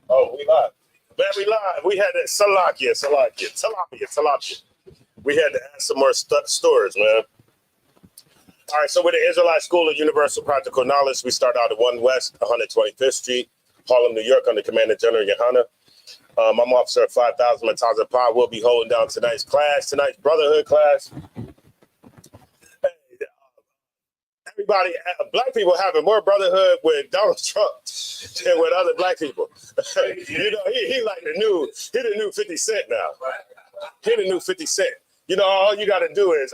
Oh, we live. Man, we live. We had that Salakia. We had to add some more stores, man. All right, so with the Israelite School of Universal Practical Knowledge, we start out at 1 West, 125th Street, Harlem, New York, under Commander General Yohana. I'm Officer 5000 Mataza Pa. We'll be holding down tonight's Brotherhood class. Everybody, black people having more brotherhood with Donald Trump than with other black people. You know, he like the new 50 Cent now. He the new 50 Cent. You know, all you gotta do is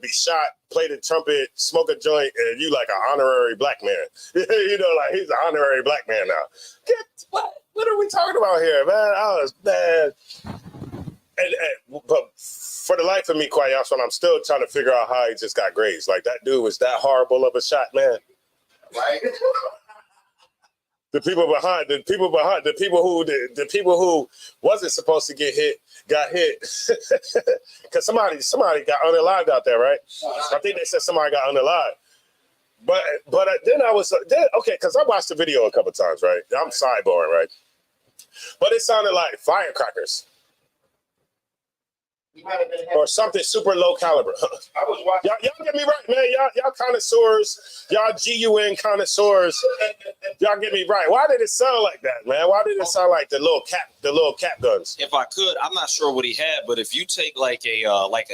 be shot, play the trumpet, smoke a joint, and you like an honorary black man. You know, like he's an honorary black man now. What are we talking about here, man? But for the life of me, quite honest, I'm still trying to figure out how he just got grazed. Like that dude was that horrible of a shot, man. Right. The people who wasn't supposed to get hit got hit because somebody got unalived out there, right? I think they said somebody got unalived. But then I was okay because I watched the video a couple times, right? I'm sidebarring, right? But it sounded like firecrackers. Or something super low caliber. I was watching. Y'all get me right, man. Y'all connoisseurs, y'all GUN connoisseurs. Y'all get me right. Why did it sound like that, man? Why did it sound like the little cap guns? If I could, I'm not sure what he had, but if you take like an AR, like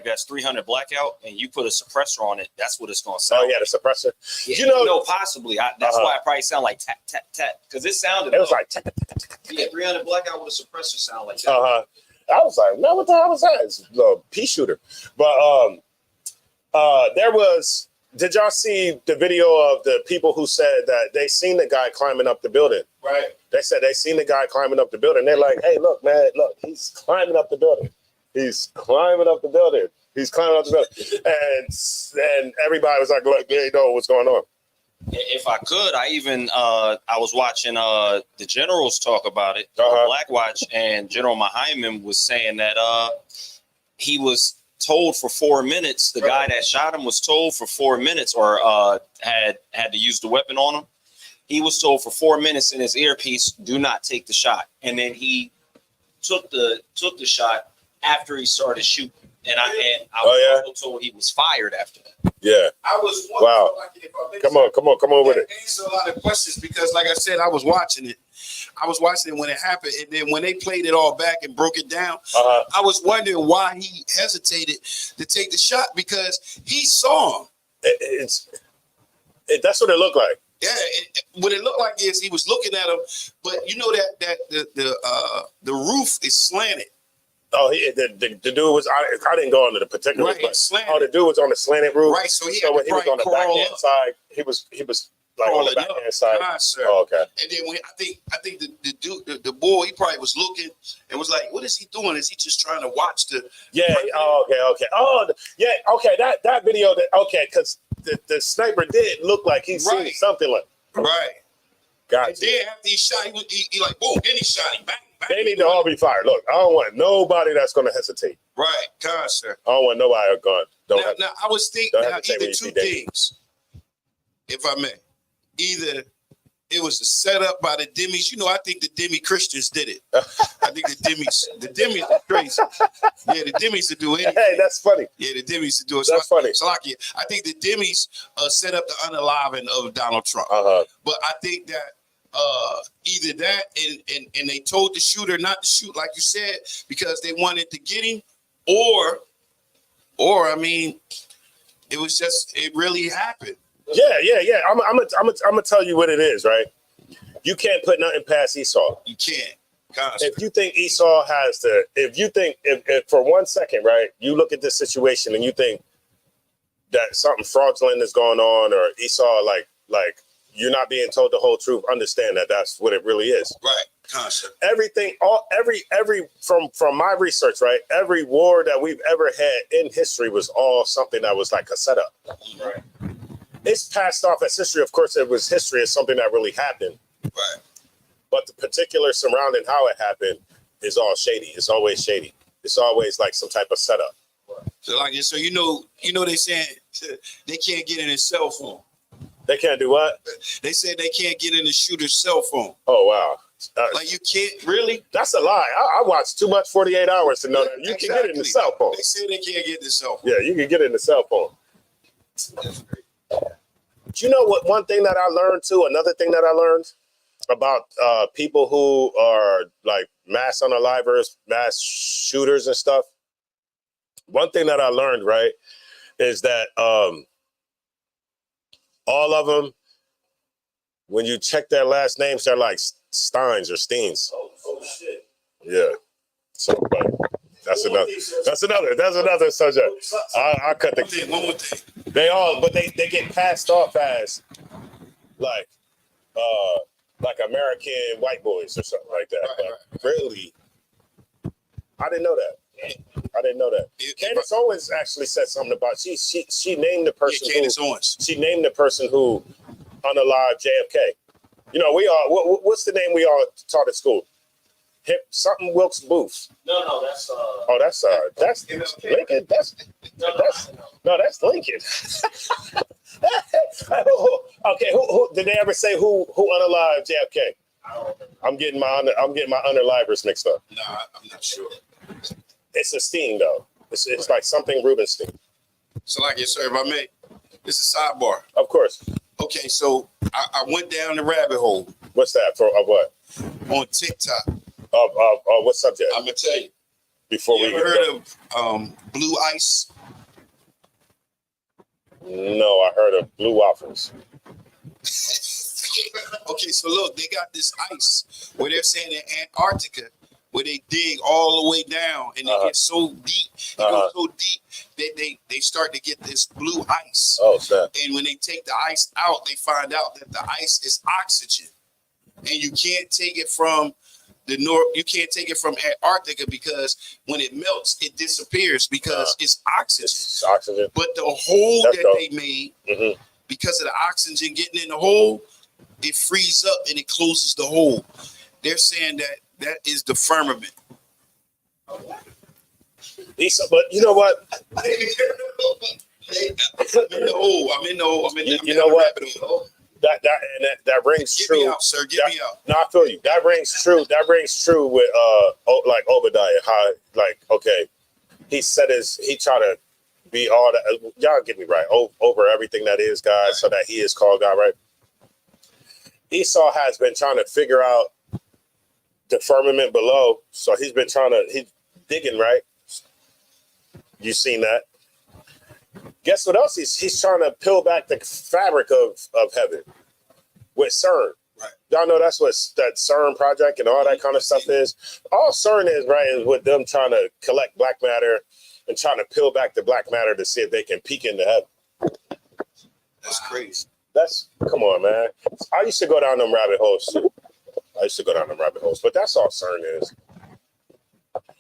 that's 300 blackout, and you put a suppressor on it, that's what it's gonna sound. Oh yeah, the suppressor. Yeah, possibly. That's why it probably sounded like tap tap tap because it sounded. It was like tap, tap, tap, tap, tap. Yeah, 300 blackout with a suppressor sound like that. I was like, man, what the hell was that? It's a pea shooter. But did y'all see the video of the people who said that they seen the guy climbing up the building? Right. They said they seen the guy climbing up the building. They're like, hey, look, man, look, he's climbing up the building. And everybody was like, look, they know what's going on. If I could, I was watching the generals talk about it on Black Watch, and General Mahaiman was saying that he was told for 4 minutes. The guy that shot him was told for 4 minutes, or had to use the weapon on him. He was told for 4 minutes in his earpiece, "Do not take the shot," and then he took the shot after he started shooting. And I was also told he was fired after that. Yeah. I was wow. Come on with it. Answer a lot of questions because, like I said, I was watching it. When it happened, and then when they played it all back and broke it down, I was wondering why he hesitated to take the shot because he saw him. That's what it looked like. Yeah, what it looked like is he was looking at him, but you know that the roof is slanted. Oh, the dude was. I didn't go into the particulars, but the dude was on the slanted roof. Right, so he when he was on the backhand side, he was like on the backhand side. Oh, okay. And then when I think the dude, the boy, he probably was looking and was like, "What is he doing? Is he just trying to watch the?" Yeah. Oh, okay. Oh, yeah. Okay. That video. Because the sniper did look like he seen something like. Right. Gotcha. And then after he shot, he like boom. Then he shot him. Bang. They need to all be fired. Look, I don't want nobody that's going to hesitate. Right, sir. I don't want nobody going. Now, I was thinking either two things, if I may. Either it was a setup by the Demis. You know, I think the Demi Christians did it. I think the Demis are crazy. Yeah, the Demis to do anything. Hey, that's funny. Yeah, the Demis to do it. That's funny. Salakia, I think the Demis set up the unaliving of Donald Trump. But I think that either that and they told the shooter not to shoot, like you said, because they wanted to get him, or I mean, it really happened. Yeah. I'm gonna tell you what it is, right? You can't put nothing past Esau. You can't. If you think Esau has if for 1 second, right, you look at this situation and you think that something fraudulent is going on, or Esau like you're not being told the whole truth, understand that that's what it really is. Right. Concept. Everything, every from my research, right? Every war that we've ever had in history was all something that was like a setup. Right. It's passed off as history. Of course, it was history. It's something that really happened. Right. But the particular surrounding how it happened is all shady. It's always shady. It's always like some type of setup. So you know they saying they can't get in his cell phone. They can't do what? They said they can't get in the shooter's cell phone. Oh, wow. Like you can't really? That's a lie. I watched too much 48 hours to know that you can get in the cell phone. They say they can't get in the cell phone. Yeah, you can get in the cell phone. Do you know what? One thing that I learned too, another thing that I learned about people who are like mass unalivers, mass shooters and stuff. One thing that I learned, right, is that all of them, when you check their last names, they're like Steins or Steens. Oh shit. Yeah. So, but that's another subject. I cut the. One more thing. They all, but they get passed off as like American white boys or something like that. But really, I didn't know that. I didn't know that. Candace Owens actually said something about she named the person. Yeah, Candace Owens. She named the person who unalived JFK. You know, we all what's the name we all taught at school? Hip something Wilkes Booth. No, that's that's Lincoln. That's Lincoln. Okay, who did they ever say who unalived JFK? I'm getting my unalivers mixed up. Nah, I'm not sure. It's a Steen though. It's like something Rubenstein. So like, yes, sir, if I may, this is a sidebar. Of course. Okay, so I went down the rabbit hole. What's that for? Of what? On TikTok. Of what subject? I'm gonna tell you. Before you we ever heard of blue ice? No, I heard of blue waffles. Okay, so look, they got this ice where they're saying in Antarctica, where they dig all the way down and they get so deep, it goes so deep that they start to get this blue ice. Oh, snap. And when they take the ice out, they find out that the ice is oxygen, and you can't take it from the north. You can't take it from Antarctica because when it melts, it disappears because it's oxygen. It's oxygen. But the hole they made, because of the oxygen getting in the hole, it frees up and it closes the hole. They're saying that is the firmament. But you know what? I'm in the hole. You know what? That rings true. Get me out, sir. Get me out. No, I feel you. That rings true. That rings true with like Obadiah. How like okay, he tried to be all that. Y'all get me right. Over everything that is God, so that he is called God, right? Esau has been trying to figure out the firmament below, so he's digging, right? You seen that? Guess what else? He's trying to peel back the fabric of heaven with CERN. Right. Y'all know that's what that CERN project and all that kind of stuff is. All CERN is, right, is with them trying to collect black matter and trying to peel back the black matter to see if they can peek into heaven. That's crazy. Come on, man. I used to go down them rabbit holes too. But that's all CERN is.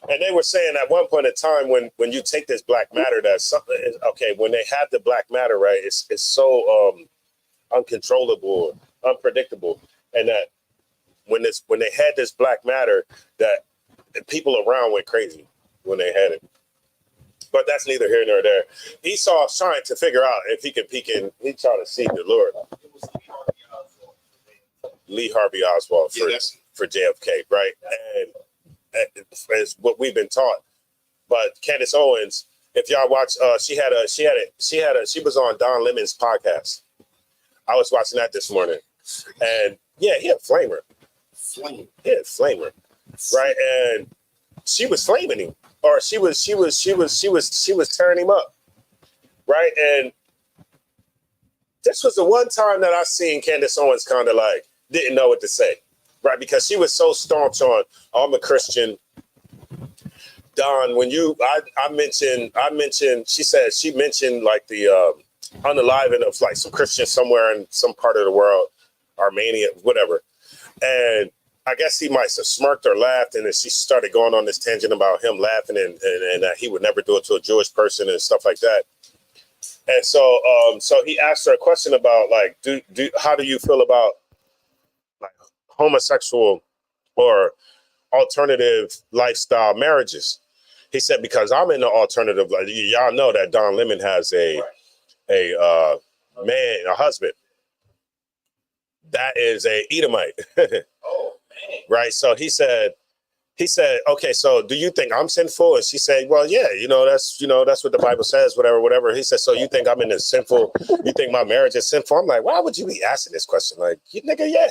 And they were saying at one point in time when you take this black matter, that's something. Okay, when they have the black matter, right? It's so uncontrollable, unpredictable, and that when they had this black matter, that people around went crazy when they had it. But that's neither here nor there. Esau's trying to figure out if he can peek in. He's trying to see the Lord. Lee Harvey Oswald for JFK, right? And it's what we've been taught. But Candace Owens, if y'all watch, she was on Don Lemon's podcast. I was watching that this morning, and yeah, he had flamer. Right? And she was flaming him, or she was tearing him up, right? And this was the one time that I seen Candace Owens kind of like didn't know what to say, right? Because she was so staunch on, I'm a Christian. Don, when I mentioned, she mentioned like the unaliving of like some Christians somewhere in some part of the world, Armenia, whatever. And I guess he might have smirked or laughed, and then she started going on this tangent about him laughing and that he would never do it to a Jewish person and stuff like that. And so he asked her a question about like, how do you feel about like homosexual or alternative lifestyle marriages? He said, because I'm in the alternative, like y'all know that Don Lemon has a husband, that is a Edomite. Oh man. Right. So he said, okay, so do you think I'm sinful? And she said, well, yeah, that's what the Bible says, whatever. He said, so you think I'm in this sinful, you think my marriage is sinful? I'm like, why would you be asking this question? Like, you nigga, yeah.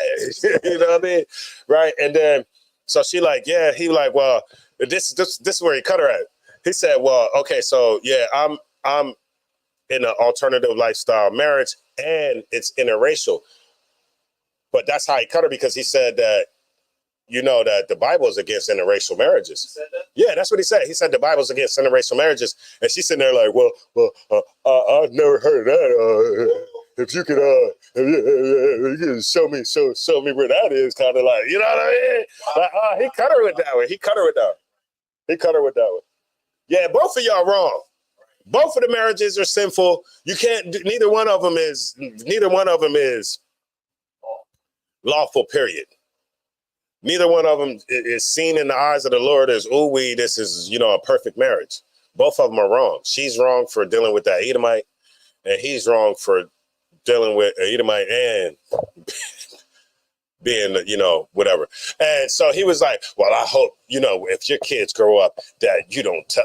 You know what I mean? Right. And then, so she like, yeah, he like, well, this is where he cut her at. He said, well, okay, so yeah, I'm in an alternative lifestyle marriage and it's interracial. But that's how he cut her, because he said that, that the Bible is against interracial marriages. Yeah, that's what he said. He said the Bible's against interracial marriages. And she's sitting there like, well, I've never heard of that. If you could you can show me where that is, kind of like, you know what I mean? Like, he cut her with that one. He cut her with that one. Yeah, both of y'all wrong. Both of the marriages are sinful. You can't. Neither one of them is lawful. Period. Neither one of them is seen in the eyes of the Lord as, ooh, this is, a perfect marriage. Both of them are wrong. She's wrong for dealing with that Edomite, and he's wrong for dealing with an Edomite and being, whatever. And so he was like, well, I hope, if your kids grow up that you don't tell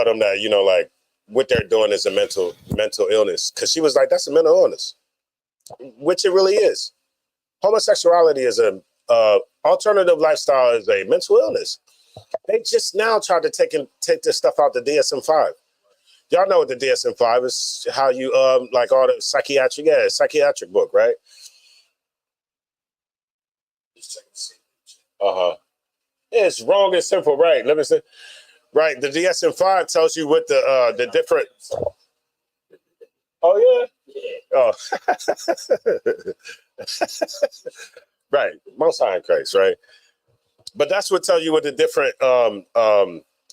them that, like what they're doing is a mental illness. Cause she was like, that's a mental illness, which it really is. Homosexuality is a alternative lifestyle is a mental illness. They just now tried to take this stuff out the DSM-5. Y'all know what the DSM-5 is, how you like all the psychiatric book, right? It's wrong and simple, right? Let me say, right. The DSM-5 tells you what the different. Oh yeah. Oh. Right, most high in Christ, right? But that's what tell you what the different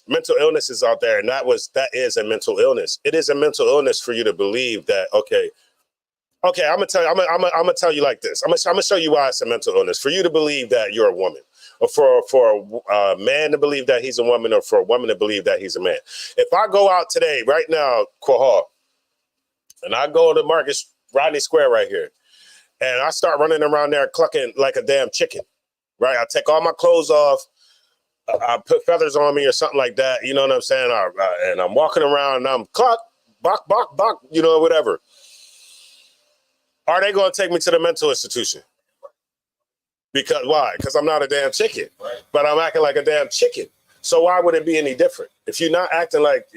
mental illnesses out there, and that is a mental illness. It is a mental illness for you to believe that. Okay. I'm gonna tell you like this. I'm gonna show you why it's a mental illness. For you to believe that you're a woman, or for a man to believe that he's a woman, or for a woman to believe that he's a man. If I go out today, right now, Quahog, and I go to Marcus Rodney Square right here, and I start running around there clucking like a damn chicken, right? I take all my clothes off. I put feathers on me or something like that. You know what I'm saying? And I'm walking around and I'm cluck, bok, bok, bok, whatever. Are they going to take me to the mental institution? Because why? Because I'm not a damn chicken, but I'm acting like a damn chicken. So why would it be any different? If you're not acting like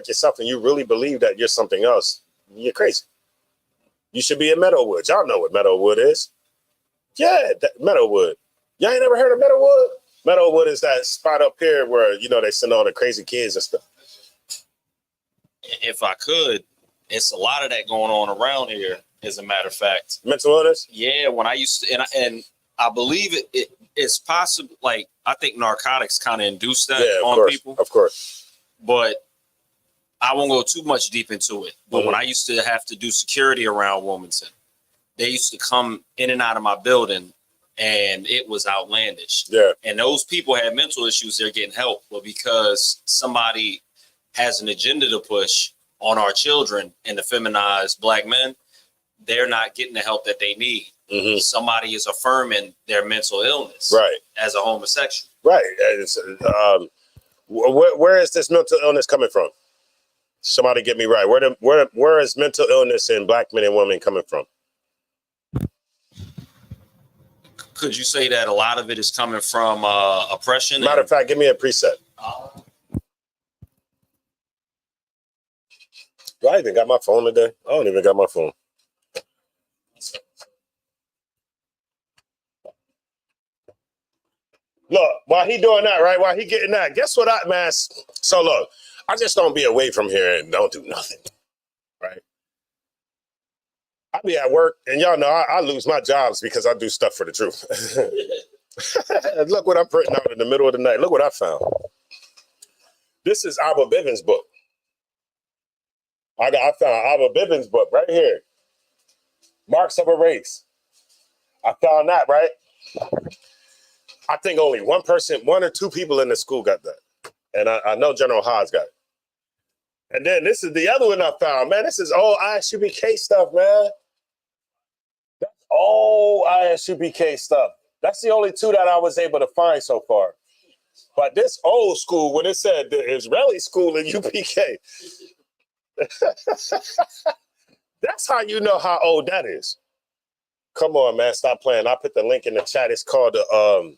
yourself and you really believe that you're something else, you're crazy. You should be in Meadowwood. Y'all know what Meadowwood is. Yeah, Meadowwood. Y'all ain't never heard of Meadowwood? Meadowwood is that spot up here where, they send all the crazy kids and stuff. If I could, it's a lot of that going on around here, as a matter of fact. Mental illness? Yeah, when I used to, and I believe it's possible, like, I think narcotics kind of induce that on people. Of course. But I won't go too much deep into it. But when I used to have to do security around Wilmington, they used to come in and out of my building, and it was outlandish. Yeah. And those people had mental issues. They're getting help. But because somebody has an agenda to push on our children and to feminize black men, they're not getting the help that they need. Mm-hmm. Somebody is affirming their mental illness, right, as a homosexual. Right. Where is this mental illness coming from? Somebody get me right. Where is mental illness in black men and women coming from? Could you say that a lot of it is coming from oppression? Matter of fact, give me a preset. Do I even got my phone today? I don't even got my phone. Look, while he doing that, right? While he getting that, guess what so look, I just don't be away from here and don't do nothing, right? I be at work, and y'all know I lose my jobs because I do stuff for the truth. Look what I'm printing out in the middle of the night. Look what I found. This is Abba Bivens' book. I found Abba Bivens' book right here. Marks of a Race. I found that, right? I think only one or two people in the school got that. And I know General Haas got it. And then this is the other one I found, man. This is all ISUPK stuff, man. That's all ISUPK stuff. That's the only two that I was able to find so far. But this old school, when it said the Israeli school in UPK, that's how you know how old that is. Come on, man, stop playing. I put the link in the chat. It's called the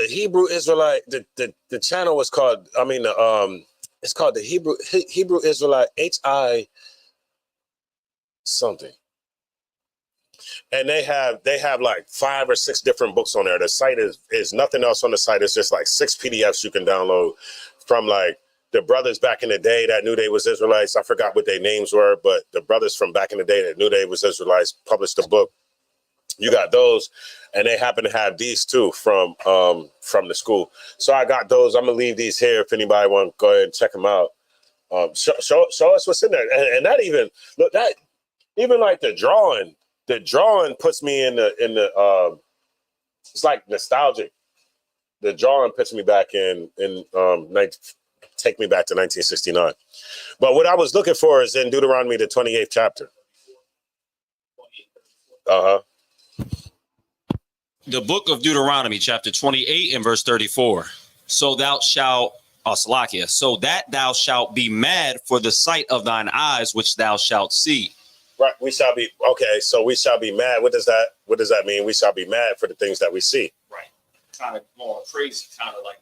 Hebrew Israelite. The channel was called. It's called the Hebrew Israelite HI something. And they have like 5 or 6 different books on there. The site is nothing else on the site. It's just like 6 PDFs you can download from like the brothers back in the day that knew they was Israelites. I forgot what their names were, but the brothers from back in the day that knew they was Israelites published a book. You got those, and they happen to have these too from the school. So I got those. I'm gonna leave these here if anybody want to go ahead and check them out. Show us what's in there, and that even look that even like the drawing puts me in the it's like nostalgic. The drawing puts me back in take me back to 1969. But what I was looking for is in Deuteronomy, the 28th chapter. The book of Deuteronomy, chapter 28 and verse 34. So that thou shalt be mad for the sight of thine eyes, which thou shalt see. Right. We shall be so we shall be mad. What does that mean? We shall be mad for the things that we see. Right. Kind of going crazy, kind of like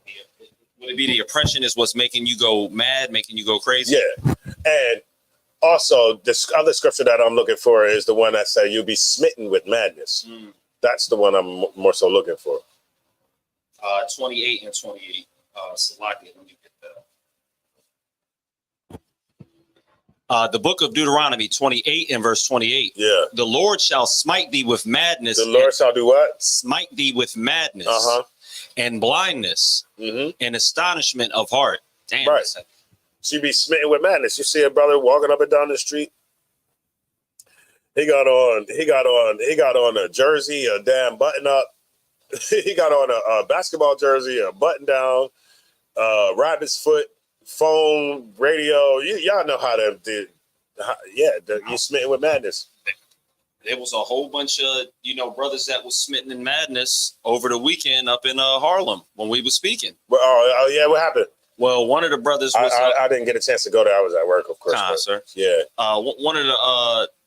would it be the oppression is what's making you go mad, making you go crazy? Yeah. And also this other scripture that I'm looking for is the one that said you'll be smitten with madness. That's the one I'm more so looking for. 28 and 28. Salaki, let me get that. The book of Deuteronomy 28 and verse 28. Yeah. The Lord shall smite thee with madness. The Lord shall do what? Smite thee with madness and blindness and astonishment of heart. Damn. Right. So you be smitten with madness. You see a brother walking up and down the street. He got on a jersey, a damn button up. He got on a basketball jersey, a button down, rabbit's foot, phone, radio. Y'all know how to do. You're smitten with madness. There was a whole bunch of brothers that was smitten in madness over the weekend up in Harlem when we were speaking. Well, yeah, what happened? Well, one of the brothers was. I didn't get a chance to go there. I was at work, of course. Sir. Yeah. One of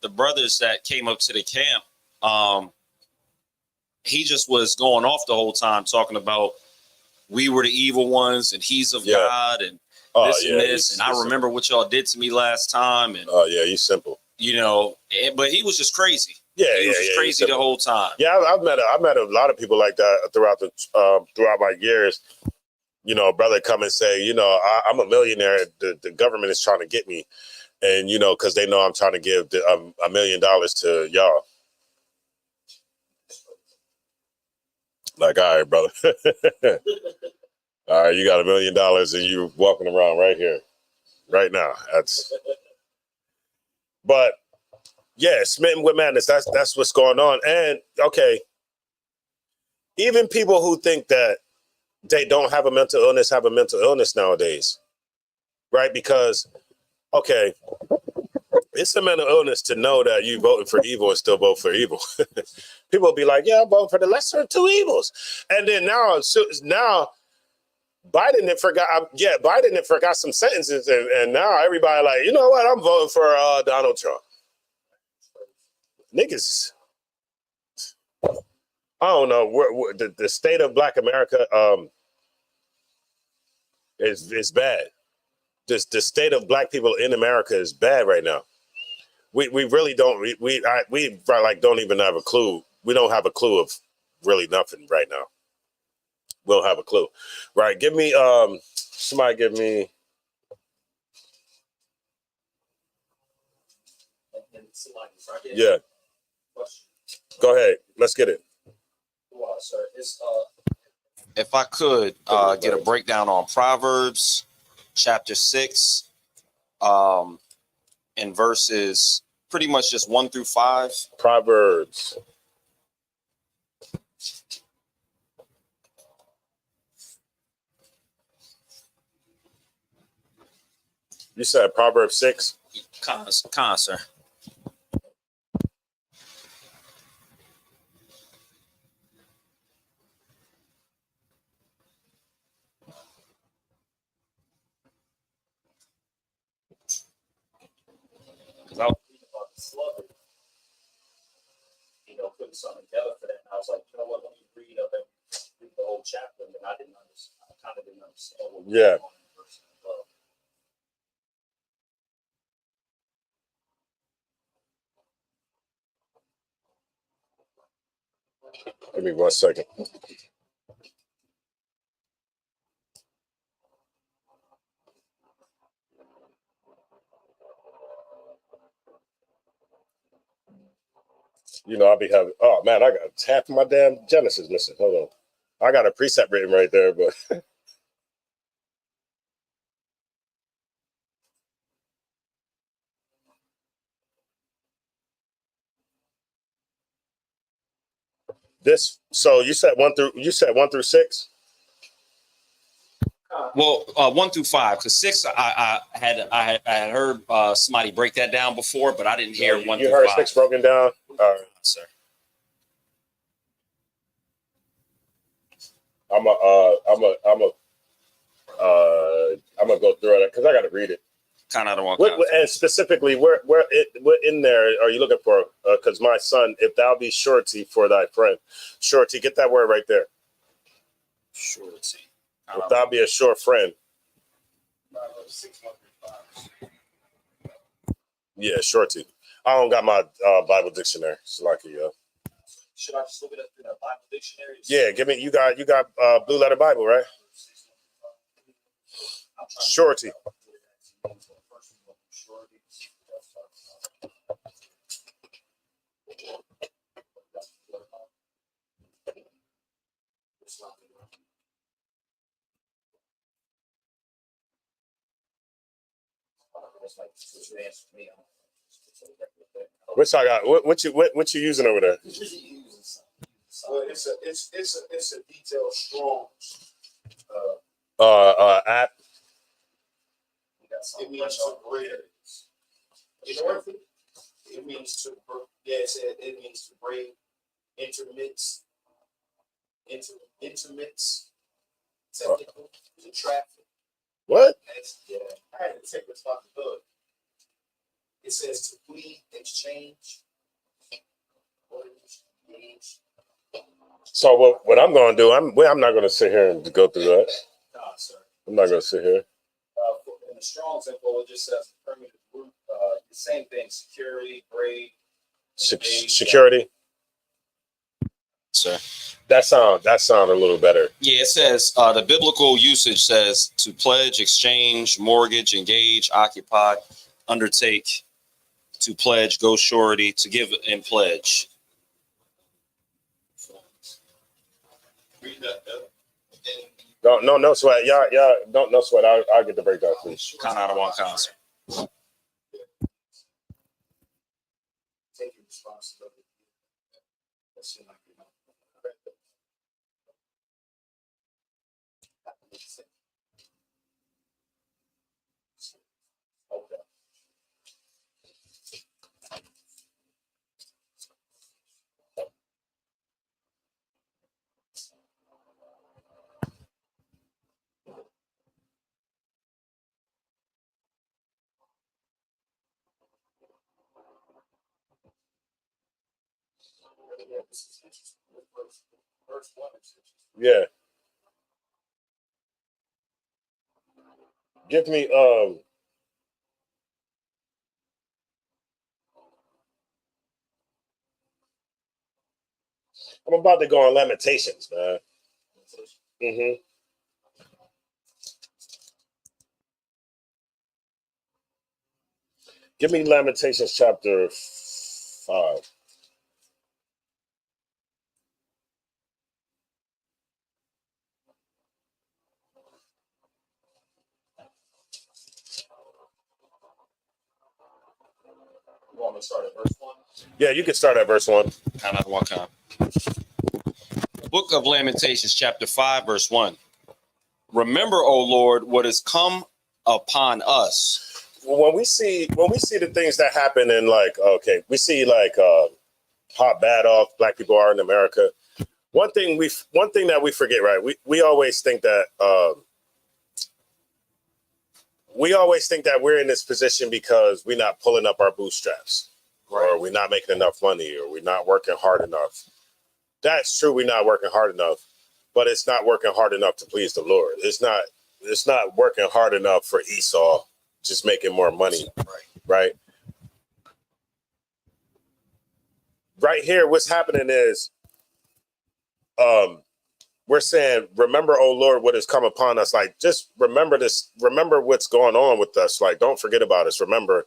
the brothers that came up to the camp, he just was going off the whole time talking about we were the evil ones and he's of God and this and this. And I remember what y'all did to me last time. And he's simple. But he was just crazy. Yeah, he was just crazy the whole time. Yeah, I've met a lot of people like that throughout my years. A brother come and say, I'm a millionaire. The government is trying to get me. And, because they know I'm trying to give $1 million to y'all. Like, all right, brother. All right, you got $1 million and you walking around right here, right now. But yeah, smitten with madness. That's what's going on. And okay, even people who think that they don't have a mental illness have a mental illness nowadays, right? Because, okay, it's a mental illness to know that you voted for evil and still vote for evil. People will be like, yeah, I'm voting for the lesser of two evils. And then now Biden had forgot some sentences. And now everybody like, you know what? I'm voting for Donald Trump. Niggas. I don't know where the state of Black America is bad. The state of Black people in America is bad right now. We really don't we don't even have a clue. We don't have a clue of really nothing right now. We don't have a clue. Right? Give me somebody give me. Yeah. Go ahead. Let's get it. If I could get a breakdown on Proverbs chapter 6 and verses pretty much just 1 through 5. Proverbs. You said Proverbs 6? Con, sir. Because I was reading about the sluggard, putting something together for that. And I was like, you know what, let me read the whole chapter. And I didn't understand. I kind of didn't understand what was going on in the verse above. Give me 1 second. I'll be having, oh man, I got half of my damn Genesis missing. Hold on. I got a precept written right there, but so you said 1 through 6? Well, 1 through 5, because 6, I had heard somebody break that down before, but I didn't hear 1 through 5. You heard 6 broken down? All right, sir. I'm gonna go through it because I got to read it. Kind of don't want. And specifically, what in there are you looking for? Because my son, if thou be surety for thy friend, surety, get that word right there. Surety. If thou be a sure friend. Yeah, surety. I don't got my Bible dictionary. It's lucky, Should I just look it up in a Bible dictionary? Yeah, give me. You got Blue Letter Bible, right? Surety. Which I got? What you using over there? Well, it's a detailed strong App. It means to break. It means to it means to break, intermits, technical, to traffic. What? I had to take responsibility. It says to plead, exchange. So what I'm going to do? I'm not going to sit here and go through that. No, sir. I'm not going to sit here. In the Strong's info, it just says permanent root. The same thing: security, grade, security. Sir. That sound a little better. Yeah, it says the biblical usage says to pledge, exchange, mortgage, engage, occupy, undertake, to pledge, go surety, to give and pledge. No sweat. Yeah, no sweat. I'll get the breakdown, please. Kind of out of one concert. Taking responsibility. Yeah. Give me I'm about to go on Lamentations, man. Mm-hmm. Give me Lamentations chapter 5. You want me to start at verse 1? Yeah, you can start at verse 1. Kind of one kind. Book of Lamentations, chapter 5, verse 1. Remember, O Lord, what has come upon us. when we see the things that happen in like, okay, we see like how bad off black people are in America. One thing that we forget, right? We always think that we're in this position because we're not pulling up our bootstraps, right, or we're not making enough money, or we're not working hard enough. That's true. We're not working hard enough, but it's not working hard enough to please the Lord. It's not working hard enough for Esau, just making more money, right? Right here, what's happening is, we're saying, remember, oh Lord, what has come upon us. Like, just remember this. Remember what's going on with us. Like, don't forget about us. Remember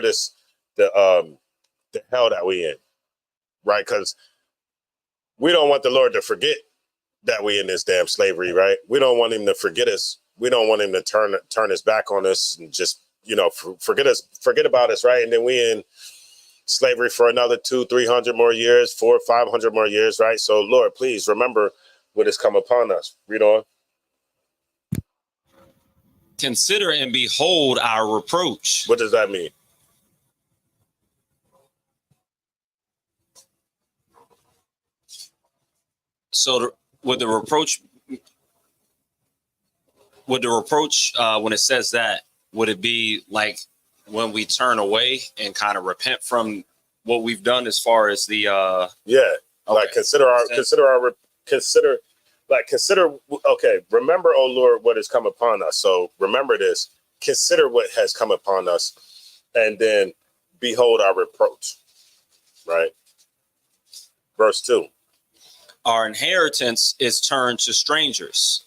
this, the hell that we in, right? Because we don't want the Lord to forget that we in this damn slavery, right? We don't want him to forget us. We don't want him to turn his back on us and just, forget about us, right? And then we in slavery for another 200-300 more years, 400-500 more years, right? So Lord, please remember what has come upon us. Read on. Consider and behold our reproach. What does that mean? So with the reproach, when it says that, would it be like when we turn away and kind of repent from what we've done as far as the yeah, okay. Like okay, remember, oh Lord, what has come upon us. So remember this, consider what has come upon us, and then behold our reproach, right? Verse 2. Our inheritance is turned to strangers,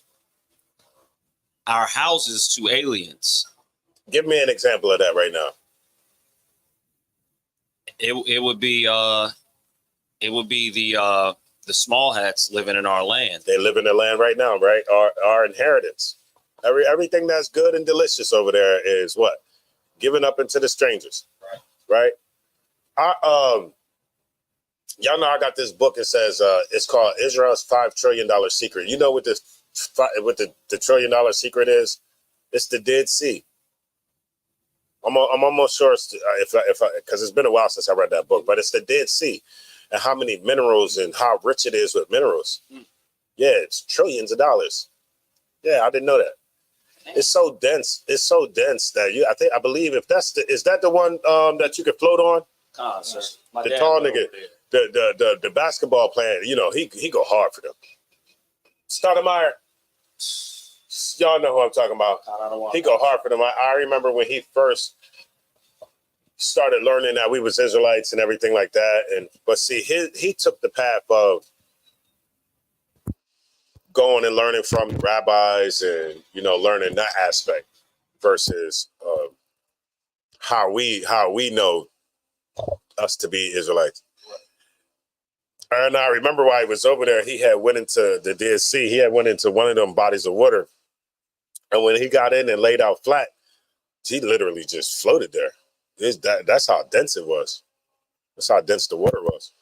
our houses to aliens. Give me an example of that right now. It would be the small hats living in our land. They live in the land right now, right? Our inheritance. Everything that's good and delicious over there is what? Given up into the strangers. Right? Y'all know I got this book. It says it's called Israel's $5 trillion secret. You know what the $1 trillion secret is? It's the Dead Sea. I'm almost sure if because it's been a while since I read that book, but it's the Dead Sea, and how many minerals and how rich it is with minerals. Yeah, it's trillions of dollars. Yeah, I didn't know that. It's so dense. It's so dense that I believe if is that the one that you could float on? Sir. The tall nigga, the basketball player, he go hard for them. Stoudemire, y'all know who I'm talking about. He go hard for them. I remember when he first started learning that we was Israelites and everything like that. But see, he took the path of going and learning from rabbis and learning that aspect versus how we know us to be Israelites. And I remember while he was over there, he had went into the Dead Sea. He had went into one of them bodies of water. And when he got in and laid out flat, he literally just floated there. That's how dense it was. That's how dense the water was.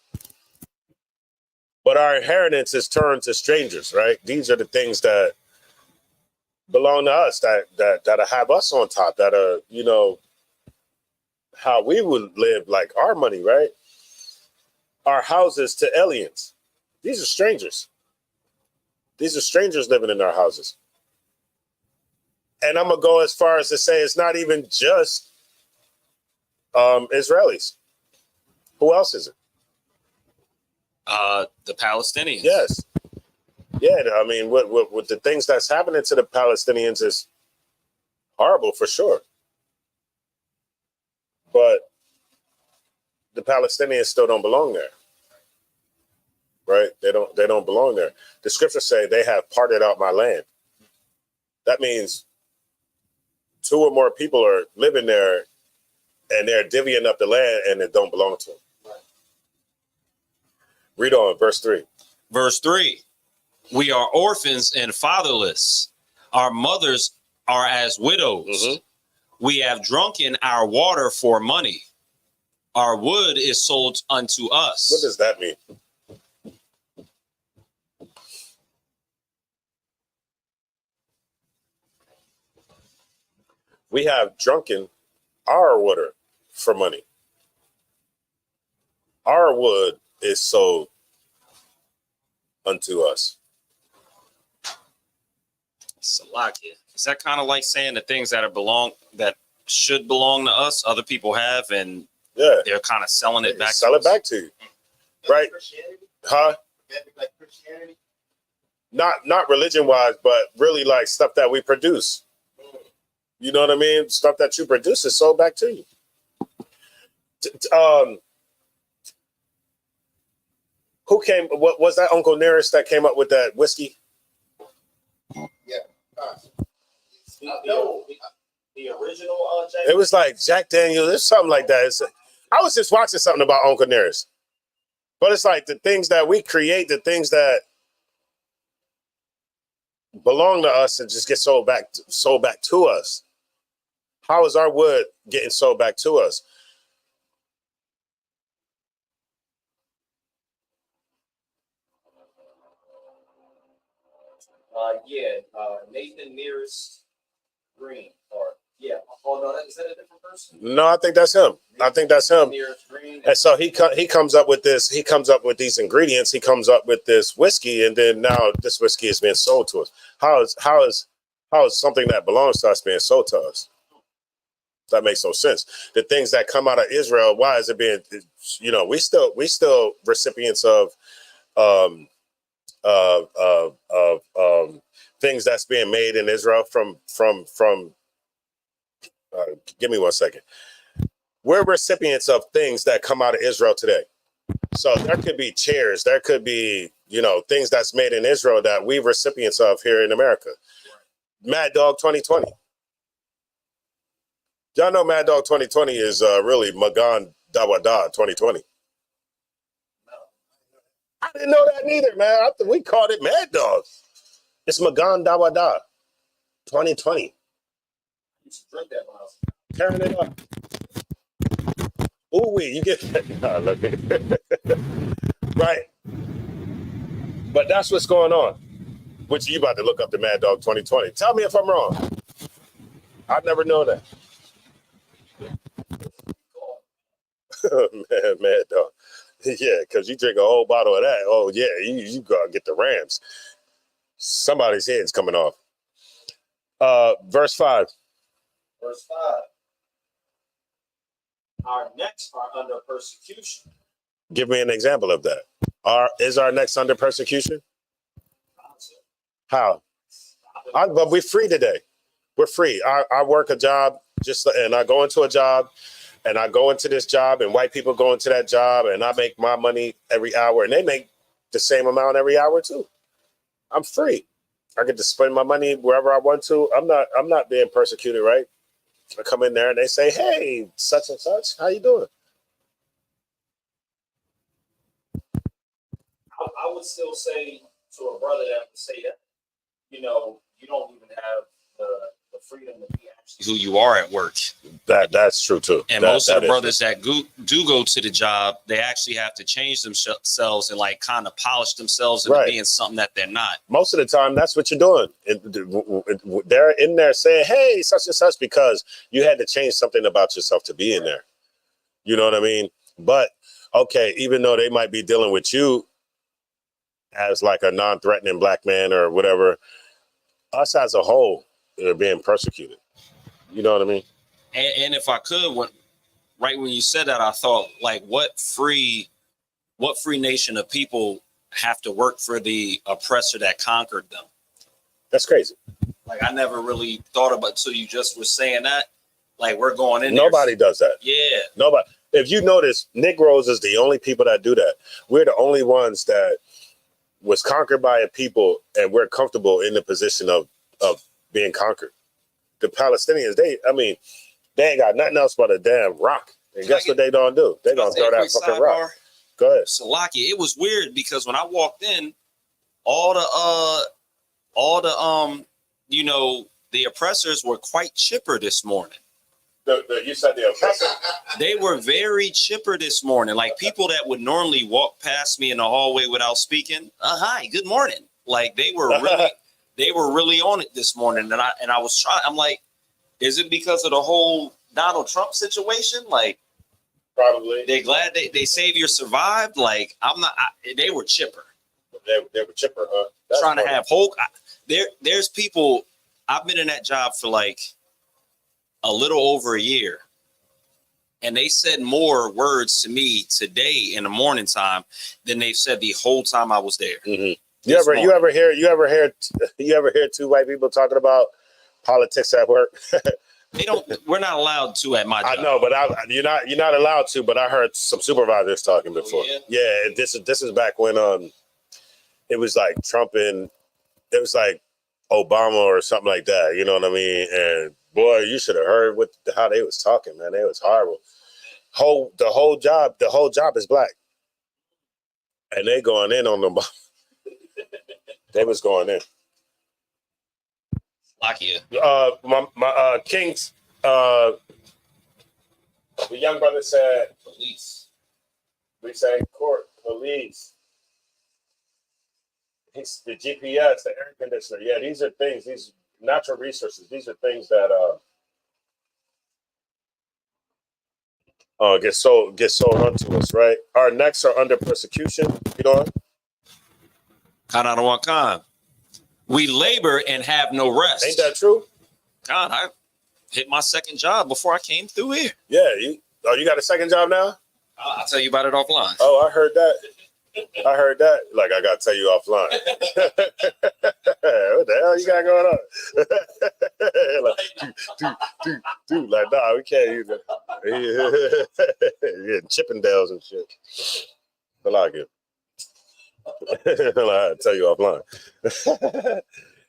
But our inheritance is turned to strangers, right? These are the things that belong to us, that have us on top, that are, how we would live, like our money, right? Our houses to aliens. These are strangers. These are strangers living in our houses. And I'm going to go as far as to say it's not even just Israelis. Who else is it? The Palestinians. Yes. Yeah, I mean, with the things that's happening to the Palestinians is horrible for sure. But the Palestinians still don't belong there. Right? They don't belong there. The scriptures say they have parted out my land. That means 2 or more people are living there and they're divvying up the land and it don't belong to them. Read on, verse 3. Verse 3. We are orphans and fatherless. Our mothers are as widows. Mm-hmm. We have drunken our water for money. Our wood is sold unto us. What does that mean? We have drunken our water for money. Our wood is sold unto us. Salakia. Is that kind of like saying the things that should belong to us, other people have, and they're kind of selling it back? Sell it back to you, right? Huh? Like Christianity? Not religion wise, but really like stuff that we produce. You know what I mean? Stuff that you produce is sold back to you. Who came? What was that? Uncle Nearest that came up with that whiskey? Yeah. The original Jack. It was like Jack Daniels. It's something like that. I was just watching something about Uncle Nearest, but it's like the things that we create, the things that belong to us, and just get sold back to us. How is our wood getting sold back to us? Nathan Nearest Green, Oh no, is that a different person? No, I think that's him. I think that's him. And so he comes up with this. He comes up with these ingredients. He comes up with this whiskey, and then now this whiskey is being sold to us. How is something that belongs to us being sold to us? That makes no sense. The things that come out of Israel, why is it being? We still recipients of things that's being made in Israel from. Give me 1 second. We're recipients of things that come out of Israel today. So there could be chairs, there could be, things that's made in Israel that we recipients of here in America. Mad Dog 2020. Y'all know Mad Dog 2020 is really Magan Dawada 2020. I didn't know that neither, man. We called it Mad Dog. It's Magan Dawada 2020. Drink that, Miles. Tearing it up. Ooh, you get right. But that's what's going on. Which you about to look up the Mad Dog 2020. Tell me if I'm wrong. I'd never know that. Man, Mad Dog. Yeah, because you drink a whole bottle of that. Oh, yeah, you gotta get the Rams. Somebody's head's coming off. Verse 5. Verse 5. Our necks are under persecution. Give me an example of that. Is our necks under persecution? How? But we're free today. We're free. I work a job and I go into a job and I go into this job and white people go into that job and I make my money every hour and they make the same amount every hour too. I'm free. I get to spend my money wherever I want to. I'm not being persecuted, right? I come in there and they say, "Hey, such and such, how you doing?" I would still say to a brother that would say that, you don't even have the freedom to be actually who you are at work. That's true too. And most of the brothers that do go to the job, they actually have to change themselves and like kind of polish themselves into being something that they're not. Most of the time, that's what you're doing. They're in there saying, "Hey, such and such," because you had to change something about yourself to be in there. You know what I mean? But okay, even though they might be dealing with you as like a non-threatening black man or whatever, us as a whole are being persecuted. You know what I mean? And if I could, when you said that, I thought, like, what free nation of people have to work for the oppressor that conquered them? That's crazy. Like, I never really thought about it until you just was saying that. Like, we're going in. Nobody does that. Yeah. Nobody. If you notice, Negroes is the only people that do that. We're the only ones that was conquered by a people, and we're comfortable in the position of being conquered. The Palestinians, they ain't got nothing else but a damn rock. And guess what they don't do? They don't throw that fucking rock. Go ahead. Salaki, it was weird because when I walked in, all the oppressors were quite chipper this morning. You said the oppressor? They were very chipper this morning. Like people that would normally walk past me in the hallway without speaking. Hi, good morning. Like they were really on it this morning. And I was trying. I'm like, is it because of the whole Donald Trump situation? Like, probably they're glad they savior survived. Like, they were chipper. They were chipper, huh? That's Trying funny. to have hope. There's people. I've been in that job for like a little over a year, and they said more words to me today in the morning time than they've said the whole time I was there. Mm-hmm. You ever hear two white people talking about politics at work? We're not allowed to at my job. I know, but you're not allowed to. But I heard some supervisors talking before. Oh, yeah, this is back when it was like Trump and it was like Obama or something like that. You know what I mean? And boy, you should have heard how they was talking, man. They was horrible. The whole job is black, and they going in on them. They was going in. Lakia. My Kings. The young brother said Police. We say court, police. It's the GPS, the air conditioner. Yeah, these are things. These natural resources. These are things that get sold onto us, right? Our necks are under persecution. You know. Khan. We labor and have no rest. Ain't that true? God, I hit my second job before I came through here. Yeah, you got a second job now? I'll tell you about it offline. Oh, I heard that. Like, I got to tell you offline. What the hell you got going on? Like, nah, we can't use it. Yeah, Chippendales and shit. I like it. I'll tell you offline.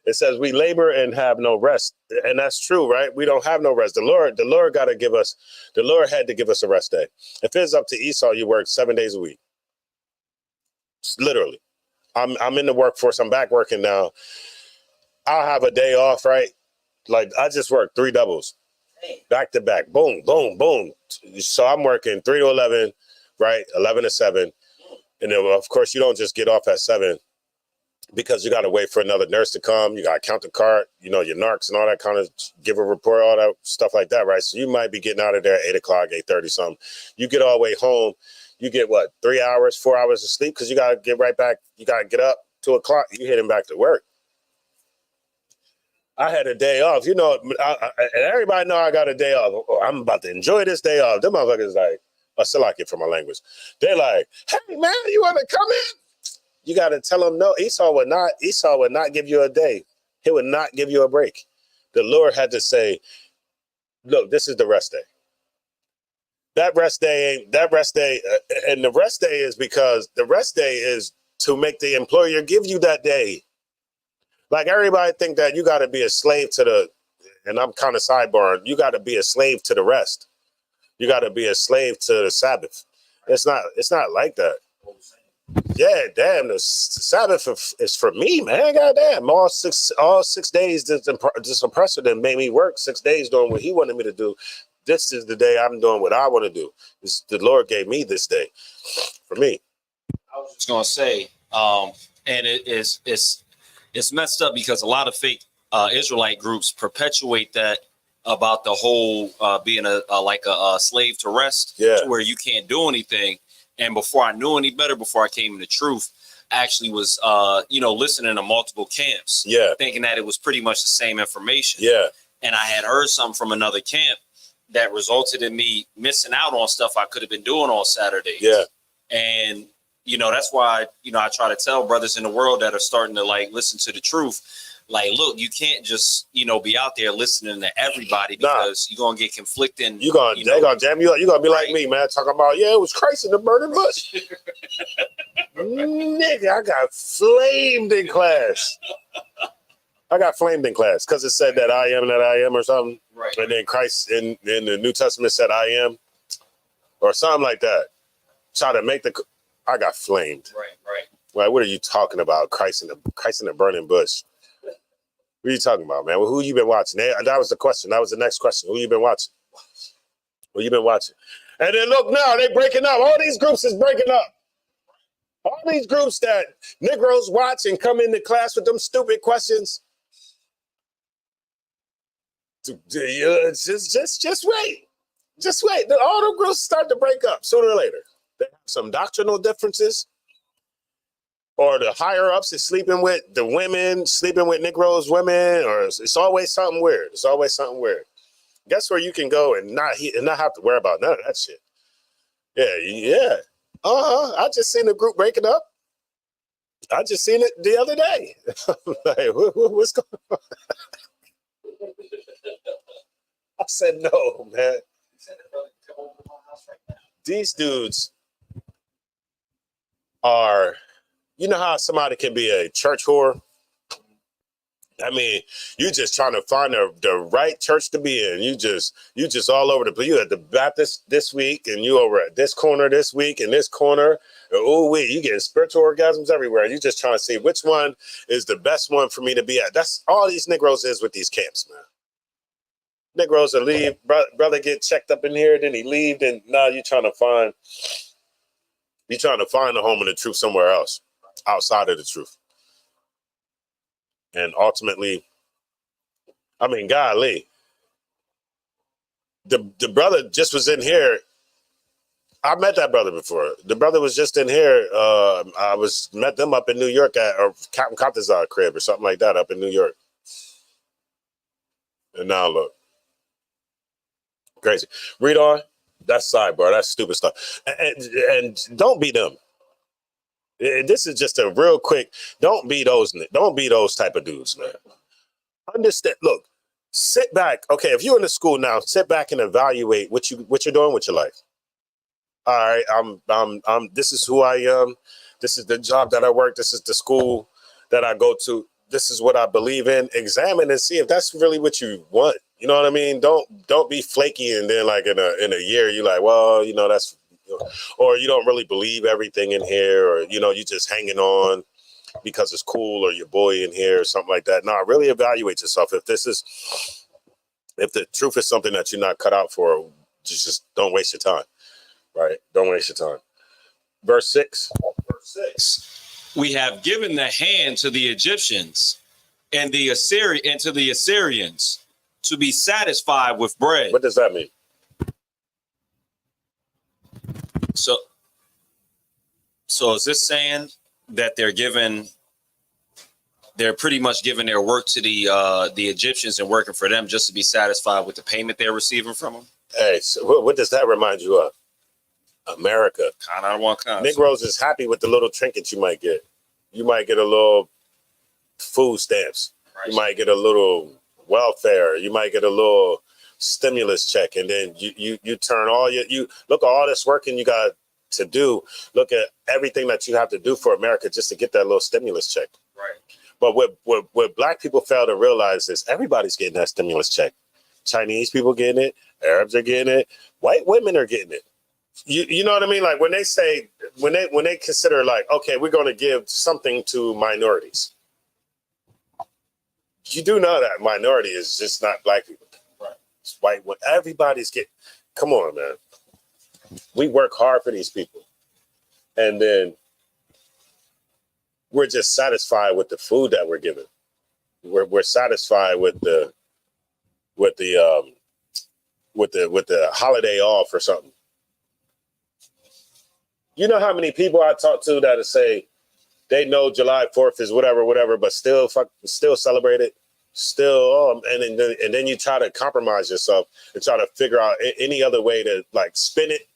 It says we labor and have no rest. And that's true, right? We don't have no rest. The Lord had to give us a rest day. If it's up to Esau, you work 7 days a week. Literally. I'm in the workforce. I'm back working now. I'll have a day off, right? Like, I just work 3 doubles. Back to back. Boom, boom, boom. So I'm working 3 to 11, right? 11 to 7. And then, of course, you don't just get off at 7 because you got to wait for another nurse to come. You got to count the cart, your narcs and all that kind of, give a report, all that stuff like that, right? So you might be getting out of there at 8 o'clock, 8:30 something. You get all the way home. You get, 3 hours, 4 hours of sleep because you got to get right back. You got to get up 2 o'clock. You heading back to work. I had a day off. And everybody know I got a day off. Oh, I'm about to enjoy this day off. Them motherfuckers like, I still like it for my language. They're like, hey, man, you want to come in? You got to tell them no. Esau would not give you a day. He would not give you a break. The Lord had to say, look, this is the rest day. And the rest day is because the rest day is to make the employer give you that day. Like, everybody think that you got to be a slave to and I'm kind of sidebarring, you got to be a slave to the rest. You got to be a slave to the Sabbath. It's not like that. Yeah, damn, the Sabbath is for me, man. Goddamn, all six days, this oppressor that made me work 6 days doing what he wanted me to do. This is the day I'm doing what I want to do. The Lord gave me this day for me. I was just gonna say, and it's messed up because a lot of fake Israelite groups perpetuate that about the whole being a slave to rest, to where you can't do anything. And before I knew any better, before I came into truth, I actually was listening to multiple camps, thinking that it was pretty much the same information. And I had heard something from another camp that resulted in me missing out on stuff I could have been doing on Saturdays. And that's why I try to tell brothers in the world that are starting to listen to the truth, look, you can't just be out there listening to everybody because you're gonna get conflicting. They're gonna jam you up. You're gonna be like me, man, talking about it was Christ in the burning bush. Nigga, I got flamed in class. Because it said that I am or something. Right. And then Christ in the New Testament said I am or something like that. Try to make I got flamed. Right. Like, what are you talking about? Christ in the burning bush. What are you talking about, man? Well, who you been watching? That was the question. That was the next question. Who you been watching? And then look now, they breaking up. All these groups is breaking up. All these groups that Negroes watch and come into class with them stupid questions. Just wait. Just wait. All the groups start to break up sooner or later. They have some doctrinal differences, or the higher ups is sleeping with the women, sleeping with Negroes women, or it's always something weird. It's always something weird. Guess where you can go and not have to worry about none of that shit. Yeah. I just seen the group breaking up. I just seen it the other day. Like, what's going on? I said, no, man. These dudes are, you know how somebody can be a church whore? I mean, you just trying to find the right church to be in. You just all over the place. You at the Baptist this week, and you over at this corner this week, and this corner. Oh, wait, you getting spiritual orgasms everywhere. You just trying to see which one is the best one for me to be at. That's all these Negroes is with these camps, man. Negroes will leave, brother get checked up in here, then he leave, and now you're trying to find the home of the truth somewhere else, outside of the truth. And ultimately, I mean, golly, the brother just was in here. I met that brother before. The brother was just in here. I met them up in New York at Captain Cottazar crib or something like that up in New York. And now look, crazy. Read on. That's sidebar. That's stupid stuff. And don't be them. This is just a real quick. Don't be those type of dudes, man. Understand. Look, sit back. Okay, if you're in the school now, sit back and evaluate what you're doing with your life. All right, I'm. This is who I am. This is the job that I work. This is the school that I go to. This is what I believe in. Examine and see if that's really what you want. You know what I mean? Don't be flaky and then like in a year you're like, well, you know, that's, or you don't really believe everything in here, or you know, you just hanging on because it's cool, or your boy in here or something like that. No, really evaluate yourself. If the truth is something that you're not cut out for, just don't waste your time. Right? Don't waste your time. Verse 6. We have given the hand to the Egyptians and to the Assyrians to be satisfied with bread. What does that mean? So is this saying that they're pretty much giving their work to the Egyptians and working for them just to be satisfied with the payment they're receiving from them? Hey, so what does that remind you of? America. Kind of one kind. Negroes is happy with the little trinkets you might get. You might get a little food stamps. Right. You might get a little welfare. You might get a little stimulus check, and then you turn you look at all this working you got to do. Look at everything that you have to do for America just to get that little stimulus check. Right. But what black people fail to realize is everybody's getting that stimulus check. Chinese people getting it. Arabs are getting it. White women are getting it. You know what I mean? Like when they consider like, okay, we're going to give something to minorities. You do know that minority is just not black people. Right. It's white. Everybody's come on, man. We work hard for these people. And then we're just satisfied with the food that we're given. We're satisfied with the holiday off or something. You know how many people I talk to that say they know July 4th is whatever, but still celebrate it. Still, and then you try to compromise yourself and try to figure out any other way to like spin it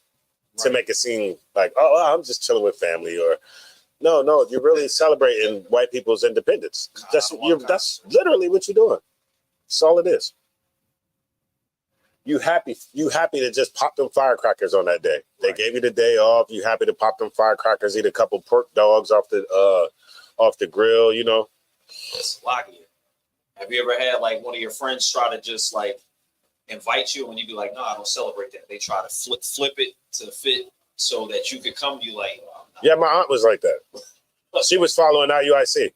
to make it seem like, oh, I'm just chilling with family, or no, you're really celebrating white people's independence. That's literally what you're doing. That's all it is. You happy to just pop them firecrackers on that day. They gave you the day off. You happy to pop them firecrackers, eat a couple pork dogs off the grill, you know. It's lucky. Have you ever had like one of your friends try to just like invite you and you be like, no, I don't celebrate that. They try to flip it to fit so that you could come. You like, oh, no. Yeah, my aunt was like that. She was following IUIC.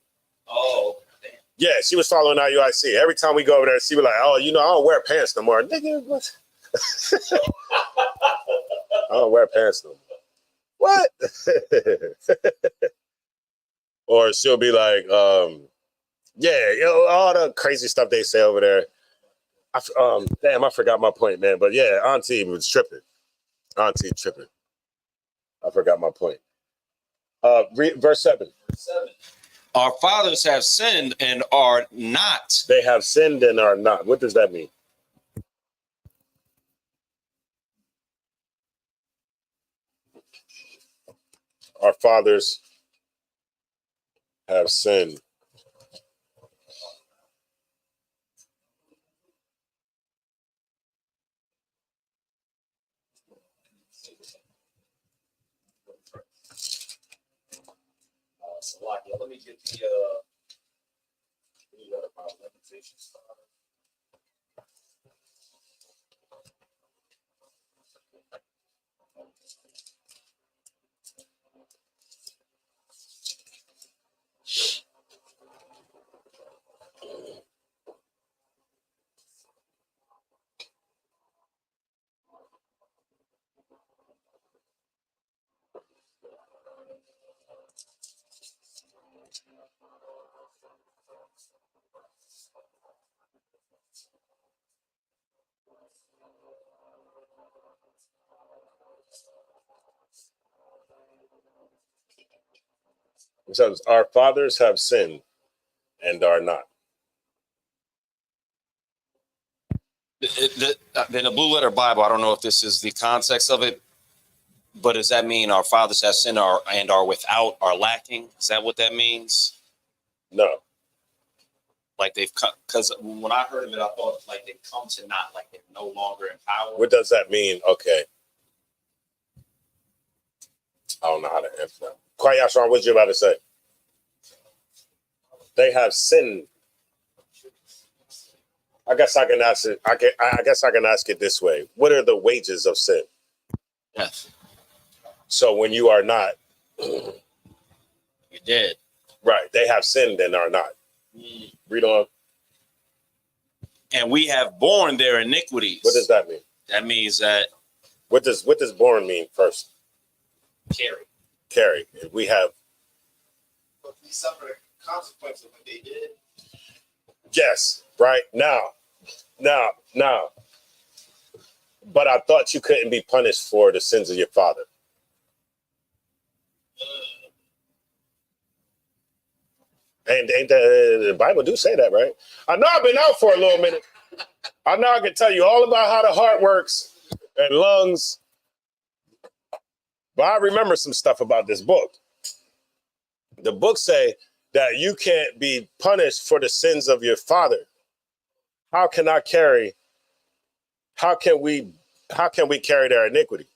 Oh. Yeah, she was following IUIC. Every time we go over there, she was like, oh, you know, I don't wear pants no more. Nigga, what? I don't wear pants no more. What? Or she'll be like, yeah, all the crazy stuff they say over there. Damn, I forgot my point, man. But yeah, Auntie was tripping. Auntie tripping. I forgot my point. Verse 7. Our fathers have sinned and are not. They have sinned and are not. What does that mean? Our fathers have sinned. Let me get the It says, our fathers have sinned and are not. in the Blue Letter Bible, I don't know if this is the context of it, but does that mean our fathers have sinned and are without, are lacking? Is that what that means? No. Like they've come, because when I heard of it, I thought like they've come to not, like they're no longer in power. What does that mean? Okay. I don't know how to answer that. Kwayashon, what you about to say? They have sinned. I guess I can ask it. I guess I can ask it this way. What are the wages of sin? Yes. So when you are not, You're dead. right? They have sinned and are not. Read on. And we have borne their iniquities. What does that mean? That means that What does born mean first? carry. We have. But we suffer the consequence of what they did. Yes. Right now. But I thought you couldn't be punished for the sins of your father. And ain't the Bible do say that, right? I know I've been out for a little minute. I know I can tell you all about how the heart works and lungs. But I remember some stuff about this book. The book say that you can't be punished for the sins of your father. How can we carry their iniquity?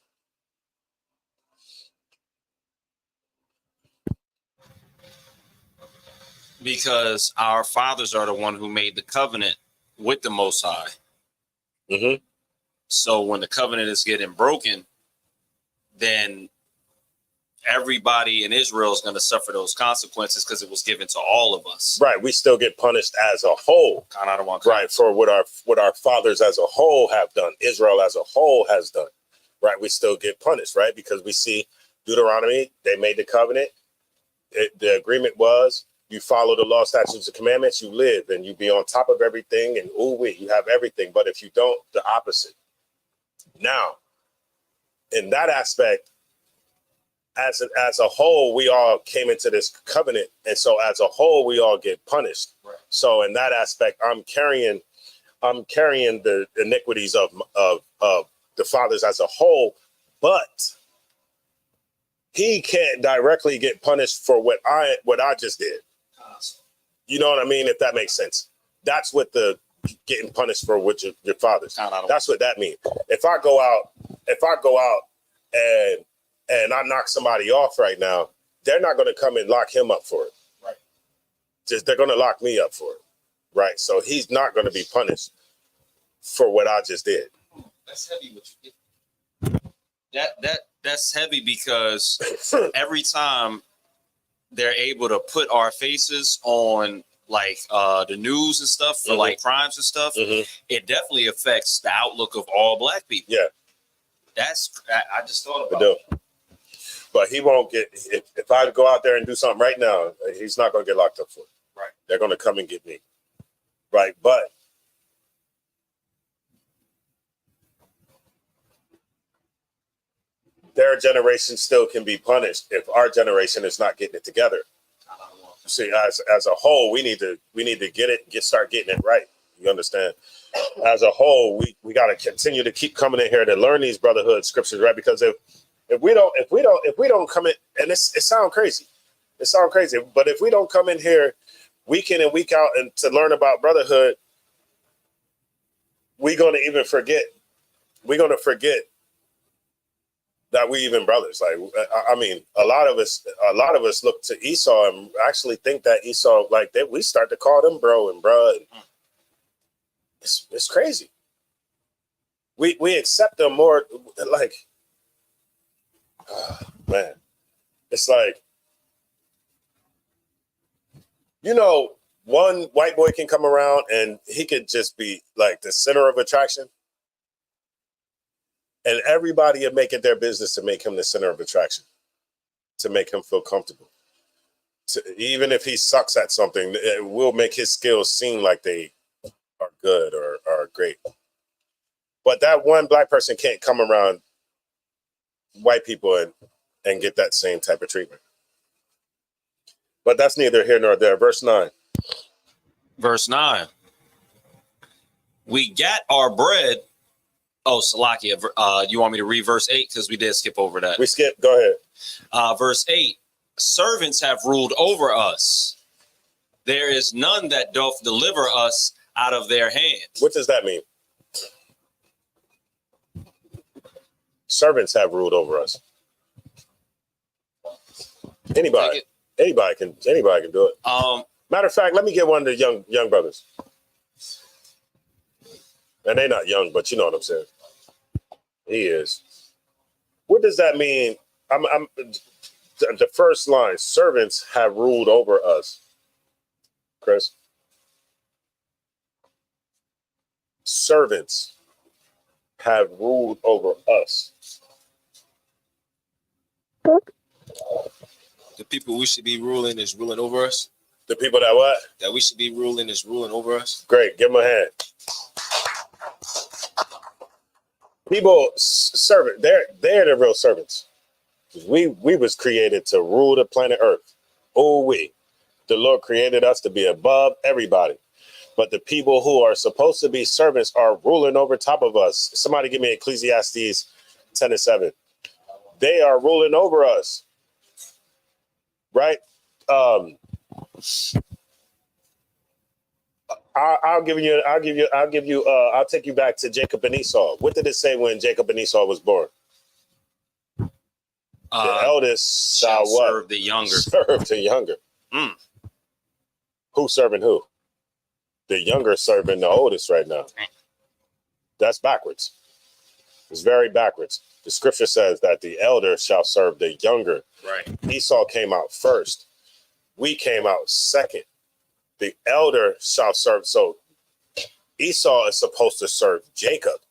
Because our fathers are the one who made the covenant with the Most High. Mm-hmm. So when the covenant is getting broken, then everybody in Israel is going to suffer those consequences because it was given to all of us. Right. We still get punished as a whole. Right. For what our fathers as a whole have done. Israel as a whole has done. Right. We still get punished. Right. Because we see Deuteronomy, they made the covenant. The agreement was you follow the law, statutes, and commandments, you live and you be on top of everything. And you have everything. But if you don't, the opposite. Now, in that aspect, as a whole, we all came into this covenant, and so as a whole, we all get punished. Right. So in that aspect, I'm carrying the iniquities of the fathers as a whole, but he can't directly get punished for what I just did. You know what I mean? If that makes sense, that's what the getting punished for what your fathers. That's what that means. If I go out and I knock somebody off right now, they're not going to come and lock him up for it. Right. They're going to lock me up for it. Right. So he's not going to be punished for what I just did. That's heavy. That's heavy because every time they're able to put our faces on like the news and stuff for like crimes and stuff, it definitely affects the outlook of all black people. Yeah. I just thought about it. But he won't get, if I go out there and do something right now, he's not going to get locked up for it. Right. They're going to come and get me. Right. But their generation still can be punished if our generation is not getting it together. See, as a whole, we need to start getting it right. You understand? As a whole, we got to continue to keep coming in here to learn these brotherhood scriptures, right? Because if we don't come in, and it sounds crazy, but if we don't come in here week in and week out and to learn about brotherhood, we're going to forget that we even brothers. Like, I mean, a lot of us look to Esau and actually think that Esau, like, that we start to call them bro and bruh. It's crazy. We accept them more, like, man, it's like, one white boy can come around and he could just be like the center of attraction. And everybody would make it their business to make him the center of attraction, to make him feel comfortable. Even if he sucks at something, it will make his skills seem like they are good or are great. But that one black person can't come around white people and get that same type of treatment. But that's neither here nor there. Verse 9. Verse 9. We got our bread. Oh, Salakia, you want me to read verse 8? Because we did skip over that. We skipped. Go ahead. Verse 8. Servants have ruled over us. There is none that doth deliver us out of their hands. What does that mean? Servants have ruled over us. Anybody can do it. Matter of fact, let me get one of the young brothers. And they're not young, but you know what I'm saying. He is. What does that mean? The first line, servants have ruled over us. Chris? Servants have ruled over us. The people we should be ruling is ruling over us. The people that what? That we should be ruling is ruling over us. Great. Give them a hand. People, servant, they're the real servants. We was created to rule the planet Earth. The Lord created us to be above everybody. But the people who are supposed to be servants are ruling over top of us. Somebody give me Ecclesiastes 10:7. They are ruling over us. Right? I'll take you back to Jacob and Esau. What did it say when Jacob and Esau was born? The eldest shall what? Serve the younger. Serve the younger. Who's serving who? The younger serving the oldest right now. That's backwards. It's very backwards. The scripture says that the elder shall serve the younger. Right. Esau came out first. We came out second. The elder shall serve. So Esau is supposed to serve Jacob,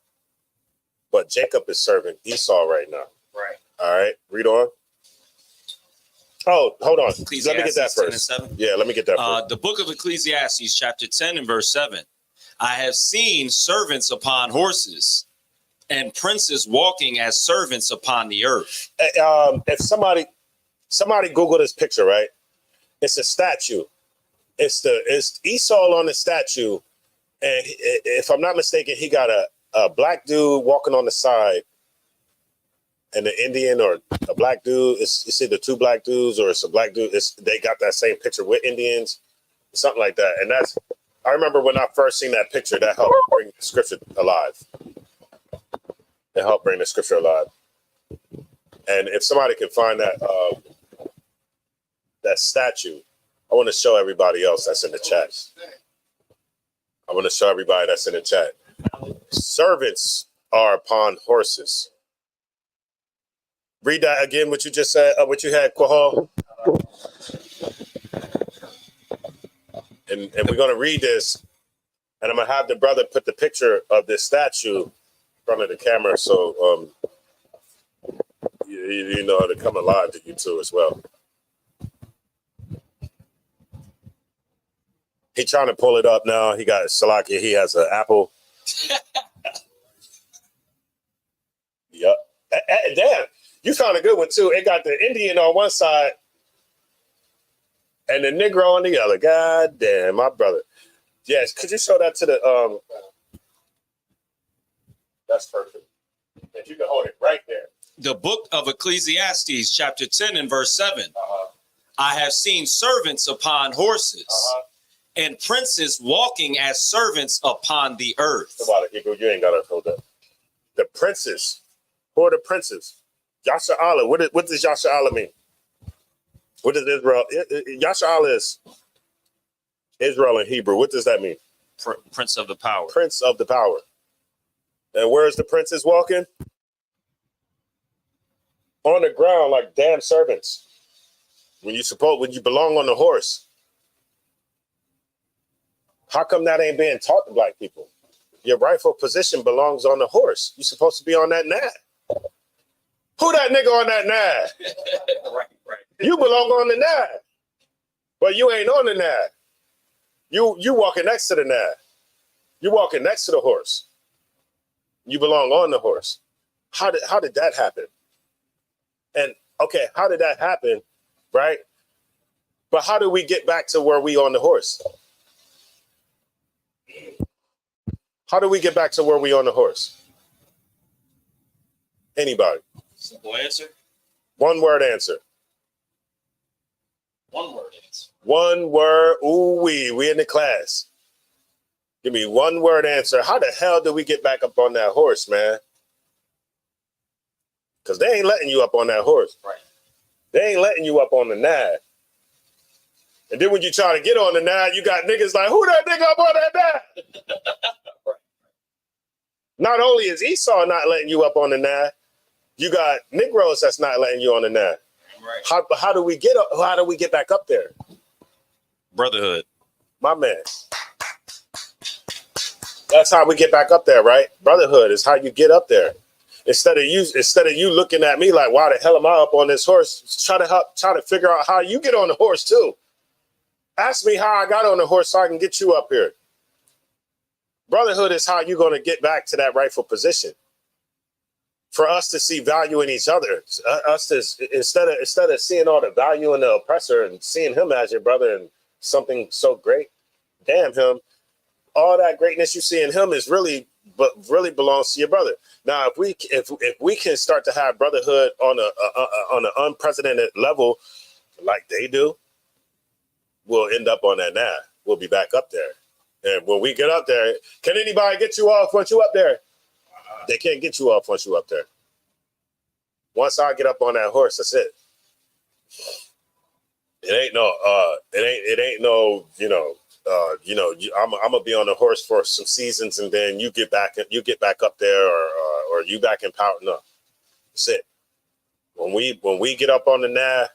but Jacob is serving Esau right now. Right. All right. Read on. Oh, hold on. Let me get that first. 10:7. Yeah, let me get that first. The book of Ecclesiastes, chapter 10 and verse 7. I have seen servants upon horses and princes walking as servants upon the earth. If somebody Google this picture, right? It's a statue. It's Esau on the statue, and if I'm not mistaken, he got a black dude walking on the side, and an Indian or a black dude. It's either two black dudes or it's a black dude. They got that same picture with Indians, something like that. And I remember when I first seen that picture, that helped bring the scripture alive. It helped bring the scripture alive. And if somebody can find that statue, I want to show everybody else that's in the chat. I want to show everybody that's in the chat. Servants are upon horses. Read that again, what you just said, what you had, Quahal. And we're going to read this, and I'm going to have the brother put the picture of this statue in front of the camera so you know how to come alive to you too as well. He trying to pull it up now. He got Salakia. He has an apple. Yep. Damn. You found a good one too. It got the Indian on one side and the Negro on the other. God damn, my brother. Yes, could you show that to the That's perfect. And you can hold it right there. The book of Ecclesiastes, chapter 10 and verse 7. I have seen servants upon horses and princes walking as servants upon the earth. About it, Hebrew, you ain't gotta hold that. The princes. Who are the princes? Yasha Allah. What does Yasha Allah mean? What does Israel? Yasha Allah is Israel in Hebrew. What does that mean? Prince of the power. Prince of the power. And where's the princes walking? On the ground like damn servants. When you belong on the horse. How come that ain't being taught to black people? Your rightful position belongs on the horse. You're supposed to be on that nag. Who that nigga on that nag? Right. You belong on the nag. But you ain't on the nag. You walking next to the nag. You walking next to the horse. You belong on the horse. How did that happen? And okay, how did that happen? Right? But how do we get back to where we on the horse? How do we get back to where we on the horse? Anybody? Simple answer. One word answer. One word answer. One word. Ooh, we in the class. Give me one word answer. How the hell do we get back up on that horse, man? Because they ain't letting you up on that horse. Right. They ain't letting you up on the nag. And then when you try to get on the nag, you got niggas like, who that nigga up on that nag? Right. Not only is Esau not letting you up on the nag, you got Negroes that's not letting you on the nag. Right. How do we get back up there? Brotherhood. My man. That's how we get back up there, right? Brotherhood is how you get up there. Instead of you looking at me like, why the hell am I up on this horse? Try to figure out how you get on the horse too. Ask me how I got on the horse so I can get you up here. Brotherhood is how you're going to get back to that rightful position. For us to see value in each other, instead of seeing all the value in the oppressor and seeing him as your brother and something so great, damn him. All that greatness you see in him is really belongs to your brother. Now, if we can start to have brotherhood on an unprecedented level, like they do, we'll end up on that now. We'll be back up there, and when we get up there, can anybody get you off once you up there? They can't get you off once you up there. Once I get up on that horse, that's it. It ain't no, I'm gonna be on the horse for some seasons, and then you get back up there, or you back in power. No, that's it. When we get up on the nab,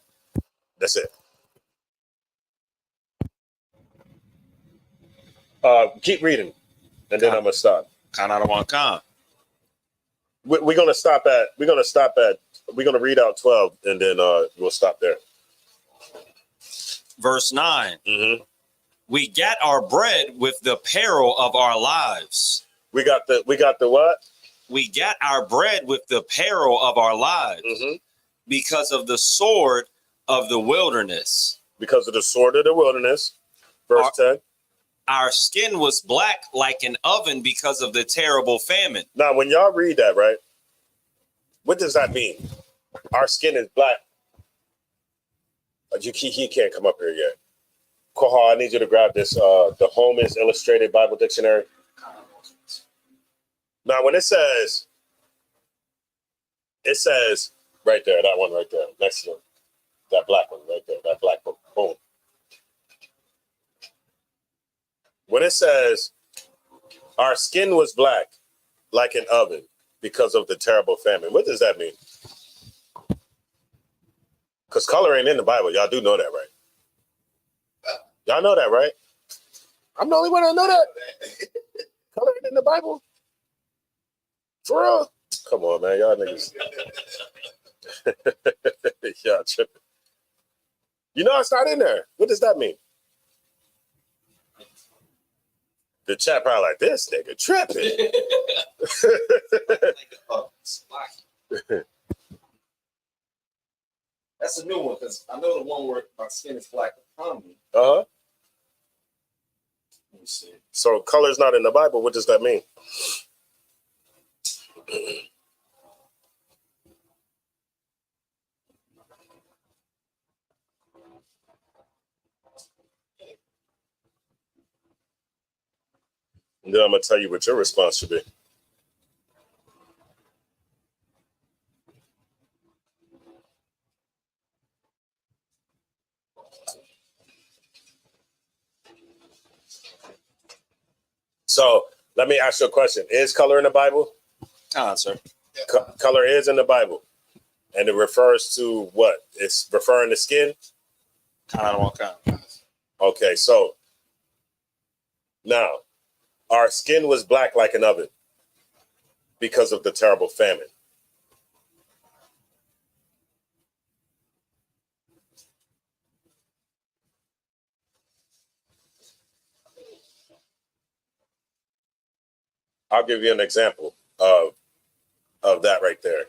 that's it. Keep reading, and then I'm gonna stop. Kanadawankan. We're gonna read out 12, and then we'll stop there. Verse 9. Mm-hmm. We get our bread with the peril of our lives. We got the what? We get our bread with the peril of our lives, because of the sword of the wilderness. Because of the sword of the wilderness. Verse 10. Our skin was black like an oven because of the terrible famine. Now, when y'all read that, right? What does that mean? Our skin is black. He can't come up here yet. Koha, I need you to grab this, the Holman's Illustrated Bible Dictionary. Now, when it says right there, that one right there, next to it, that black one right there, that black one, boom. When it says our skin was black like an oven because of the terrible famine, what does that mean? Because color ain't in the Bible. Y'all do know that, right? Y'all know that, right? I'm the only one that know that. Color ain't in the Bible. For real? Come on, man. Y'all niggas. Y'all tripping. You know it's not in there. What does that mean? The chat probably like, this nigga tripping. That's a new one because I know the one where my skin is black upon me. Uh-huh. Let me see. So color's not in the Bible. What does that mean? Then I'm gonna tell you what your response should be. So let me ask you a question. Is color in the Bible? Answer. Color is in the Bible. And it refers to what? It's referring to skin? Kind. Okay, so now our skin was black like an oven because of the terrible famine. I'll give you an example of that right there.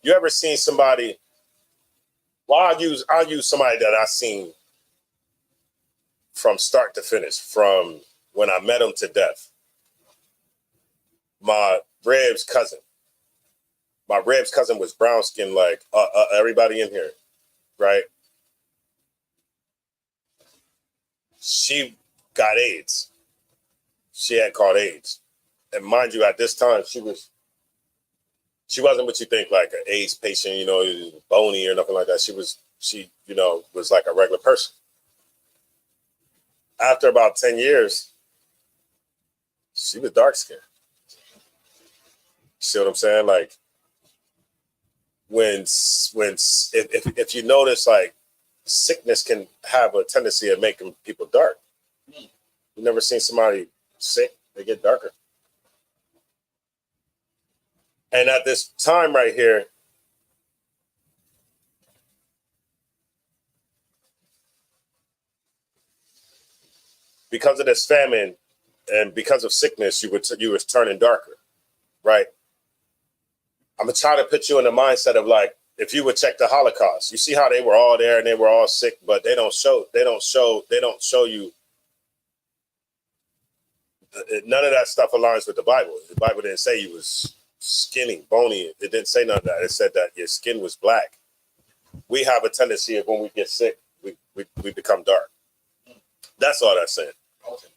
You ever seen somebody? Well, I'll use somebody that I've seen from start to finish, from when I met him to death. My Reb's cousin. My Reb's cousin was brown skinned like everybody in here, right? She got AIDS. She had caught AIDS. And mind you, at this time, she wasn't what you think, like an AIDS patient, you know, bony or nothing like that. She was like a regular person. After about 10 years, she was dark skinned. See what I'm saying? Like if you notice, like sickness can have a tendency of making people dark. You never seen somebody sick, they get darker. And at this time right here, because of this famine and because of sickness, you was turning darker, right? I'm gonna try to put you in the mindset of like, if you would check the Holocaust, you see how they were all there and they were all sick, but they don't show you. None of that stuff aligns with the Bible. The Bible didn't say you was skinny, bony. It didn't say none of that. It said that your skin was black. We have a tendency of when we get sick, we become dark. That's all that's saying. Okay.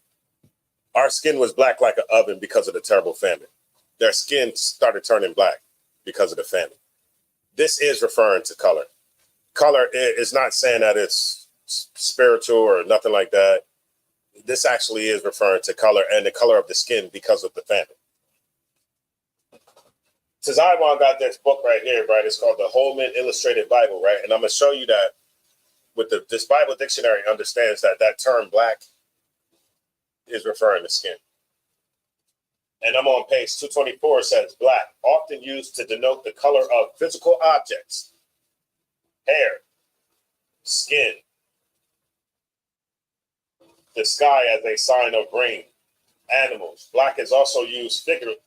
Our skin was black like an oven because of the terrible famine. Their skin started turning black because of the famine. This is referring to color. Color is not saying that it's spiritual or nothing like that. This actually is referring to color and the color of the skin because of the famine. Tazaiwan got this book right here, right? It's called the Holman Illustrated Bible, right? And I'm going to show you that with this Bible dictionary understands that term black is referring to skin. And I'm on page 224. It says black, often used to denote the color of physical objects, hair, skin, the sky as a sign of rain, animals. Black is also used figuratively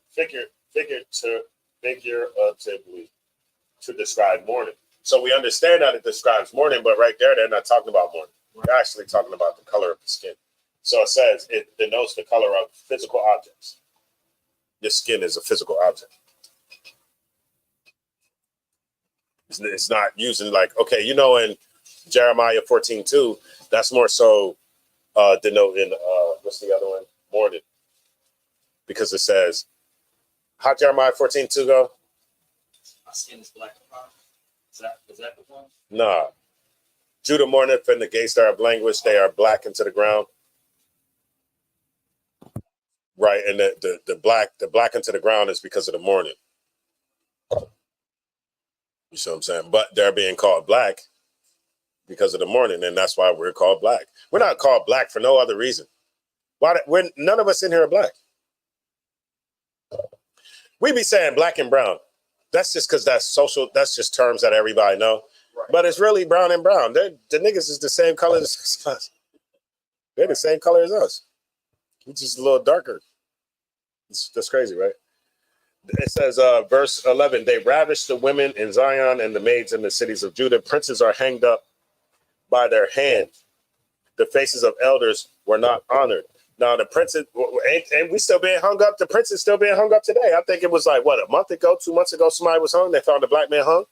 to describe mourning. So we understand that it describes mourning, but right there, they're not talking about mourning. They're actually talking about the color of the skin. So it says it denotes the color of physical objects. Your skin is a physical object. It's not using like, okay, you know, in Jeremiah 14:2, that's more so denoting, what's the other one? Mourning. Because it says, how Jeremiah 14:2 go? My skin is black. Is that the one? Nah. Judah mourneth, and the gates thereof languish, they are blackened to the ground. Right, and the blackened to the ground is because of the mourning. You see what I'm saying? But they're being called black because of the mourning, and that's why we're called black. We're not called black for no other reason. None of us in here are black. We be saying black and brown. That's just because that's social. That's just terms that everybody know. Right. But it's really brown and brown. The niggas is the same color as us. They're the same color as us. We're just a little darker. That's crazy, right? It says, verse 11, they ravished the women in Zion and the maids in the cities of Judah. Princes are hanged up by their hand. The faces of elders were not honored. Now the princes, and we still being hung up. The princes still being hung up today. I think it was like, what, a month ago, 2 months ago, somebody was hung. They found a black man hung.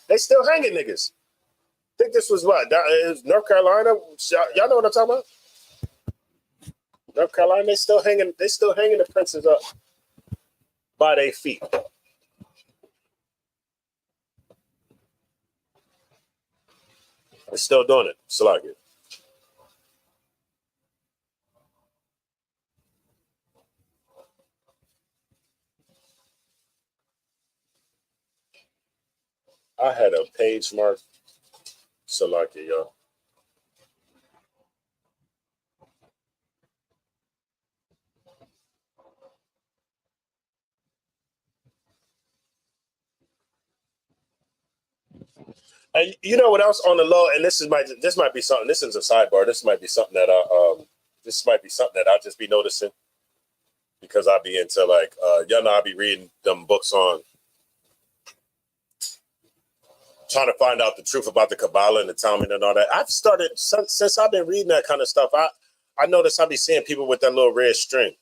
They still hanging niggas. I think this was what? North Carolina? Y'all know what I'm talking about? North Carolina, they still hanging the princes up by their feet. They're still doing it. Salaki. I had a page mark. Salaki, y'all. And you know what else on the low? And this might be something. This is a sidebar. This might be something that I'll just be noticing because I'll be into like y'all know I'll be reading them books on trying to find out the truth about the Kabbalah and the Talmud and all that. I've started since I've been reading that kind of stuff. I notice I'll be seeing people with that little red string.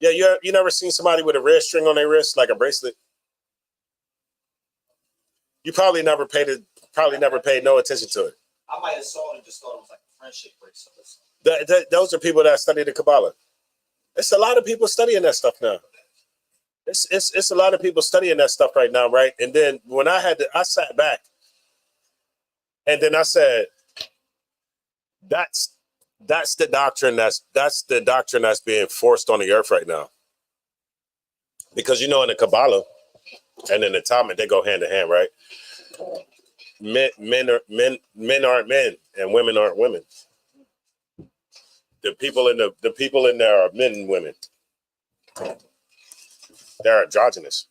Yeah, you never seen somebody with a red string on their wrist like a bracelet? You probably never paid no attention to it. I might have saw it and just thought it was like a friendship bracelet. Those are people that study the Kabbalah. It's a lot of people studying that stuff now. It's a lot of people studying that stuff right now, right? And then when I sat back, and then I said, that's the doctrine that's being forced on the earth right now. Because in the Kabbalah and in the Talmud, they go hand in hand, right? Men aren't men, and women aren't women. The people in there are men and women. They're androgynous.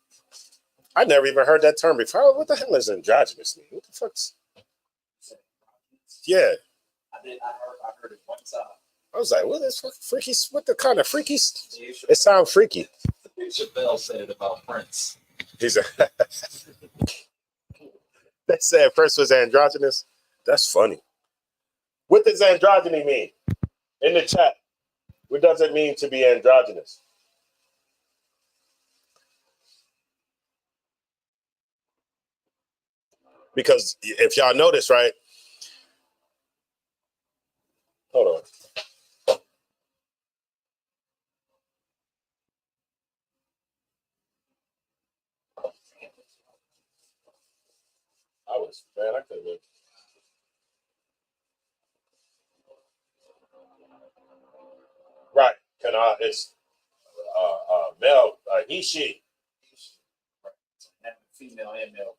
I never even heard that term before. What the hell is androgynous mean? What the fuck's? Yeah. I heard it one time. I was like, what is freaky? What the kind of freaky? It sounds freaky. Chappelle said it about Prince. He said, they said first was androgynous. That's funny. What does androgyny mean? In the chat, what does it mean to be androgynous? Because if y'all notice, right? Hold on. I couldn't have. Right. It's male, he, she. Female and male.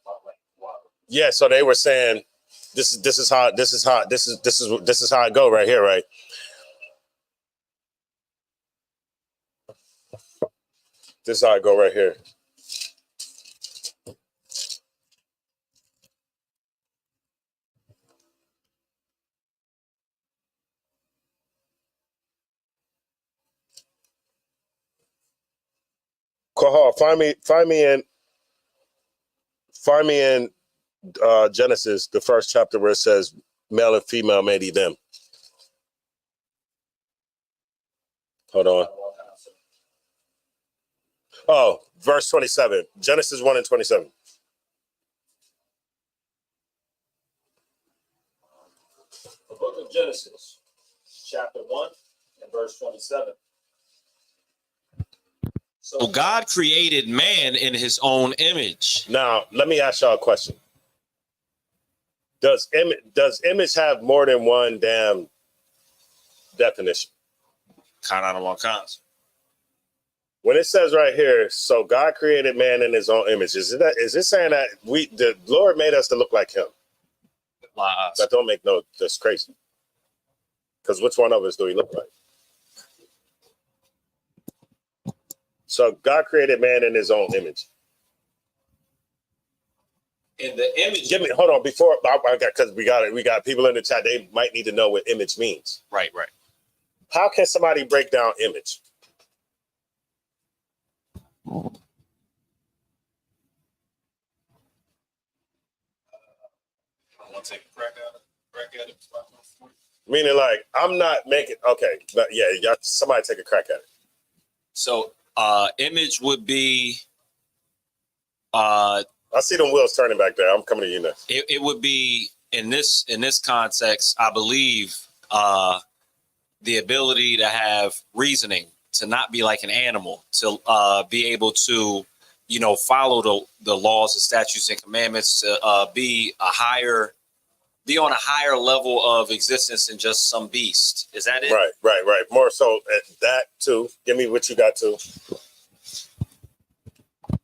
Yeah, so they were saying this is how I go right here, right? This is how I go right here. Kahal, find me in Genesis, the first chapter where it says male and female made he them. Hold on. Oh, verse 27. Genesis 1 and 27. The book of Genesis, chapter 1 and verse 27. So God created man in his own image. Now, let me ask y'all a question. Does image have more than one damn definition? Kind out of one kinds. When it says right here, so God created man in his own image, is it saying that the Lord made us to look like him? Lies. That don't make that's crazy. Because which one of us do he look like? So God created man in his own image. In the image. Hold on before because we got people in the chat. They might need to know what image means. Right. How can somebody break down image? I'll take a crack at it. Meaning, like, I'm not making. Okay, but yeah, somebody take a crack at it. So, image would be. I see them wheels turning back there. I'm coming to you next. It would be in this context, I believe, the ability to have reasoning, to not be like an animal, to be able to, follow the laws and statutes and commandments, to be on a higher level of existence than just some beast. Is that it? Right. More so at that too. Give me what you got too.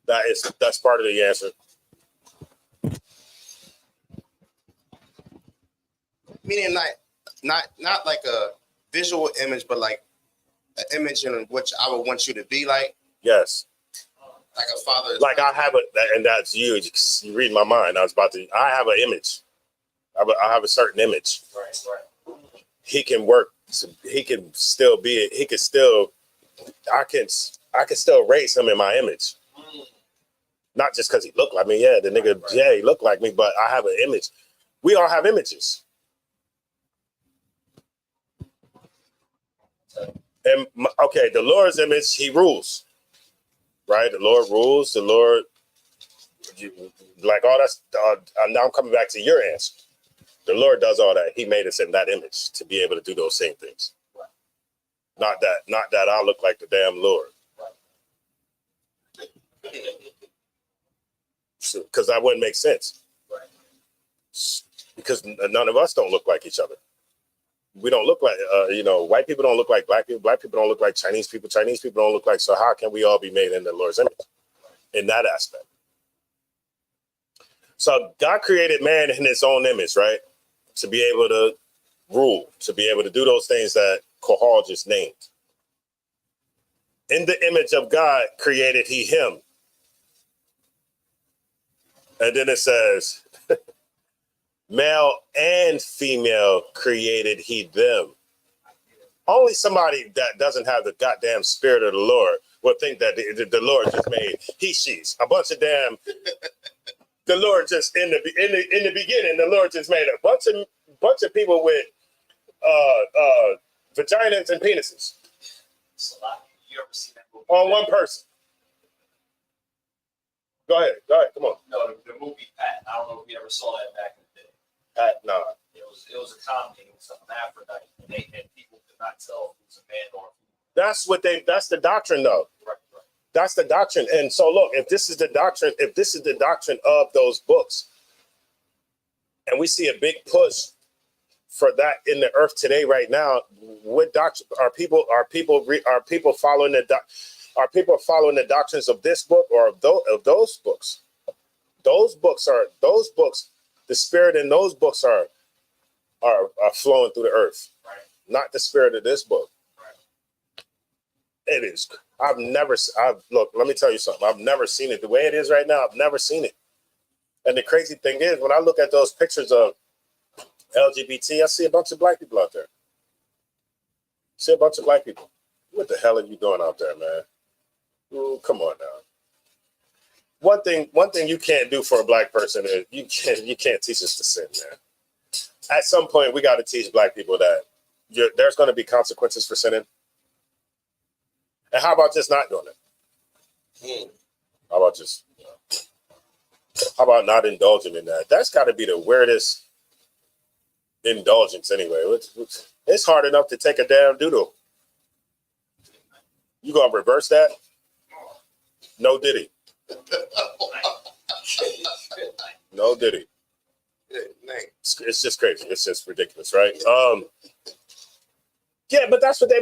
That's part of the answer. Meaning not like a visual image, but like an image in which I would want you to be like. Yes. Like a father. Like I have and that's you. You read my mind. I have an image. I have a certain image. Right. He can work. He can still be. He can still. I can still raise him in my image. Not just because he looked like me. Yeah, the nigga. Right. Yeah, he looked like me. But I have an image. We all have images. And okay, the Lord's image, he rules, right? The Lord rules. The Lord, like all that's. Now I'm coming back to your answer. The Lord does all that. He made us in that image to be able to do those same things. Not that I look like the damn Lord. Because that wouldn't make sense. Because none of us don't look like each other. We don't look like, white people don't look like black people. Black people don't look like Chinese people. Chinese people don't look like. So how can we all be made in the Lord's image in that aspect? So God created man in his own image, right? To be able to rule, to be able to do those things that Kohal just named. In the image of God created he him. And then it says, male and female created he them. Only somebody that doesn't have the goddamn spirit of the Lord would think that the Lord just made he, she's a bunch of damn. The Lord just in the beginning, the Lord just made a bunch of people with vaginas and penises. You ever seen that movie? On one person. Go ahead, come on. No, the movie Pat. I don't know if you ever saw that back in the day. Pat, no. It was a comedy. It was an Aphrodite, and people could not tell if it was a man or a female. That's the doctrine though. Right. That's the doctrine. And so look, if this is the doctrine of those books, and we see a big push for that in the earth today, right now, what doctrine are people following the doctrines of this book or of those books? Those books, the spirit in those books are flowing through the earth, Right. Not the spirit of this book. Right. It is. Look, let me tell you something. I've never seen it the way it is right now. I've never seen it. And the crazy thing is, when I look at those pictures of LGBT, I see a bunch of black people out there. See a bunch of black people. What the hell are you doing out there, man? Ooh, come on now. One thing you can't do for a black person is you can't teach us to sin, man. At some point, we got to teach black people that there's going to be consequences for sinning. And how about just not doing it? How about not indulging in that? That's got to be the weirdest indulgence anyway. It's hard enough to take a damn doodle. You gonna reverse that? No diddy. No diddy. It's just crazy. It's just ridiculous, right? Yeah, but that's what they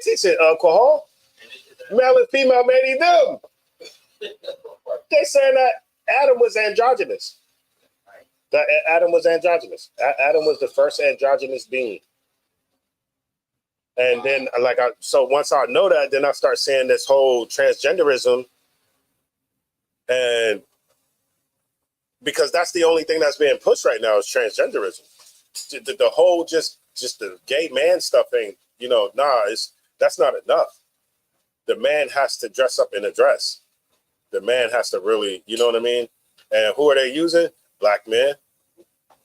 teach it, Kohal. Male and female made them. They saying that Adam was androgynous. That Adam was androgynous. Adam was the first androgynous being. And then, so once I know that, then I start seeing this whole transgenderism, and because that's the only thing that's being pushed right now is transgenderism. The whole just the gay man stuff ain't, that's not enough. The man has to dress up in a dress. The man has to really, you know what I mean? And who are they using? Black men.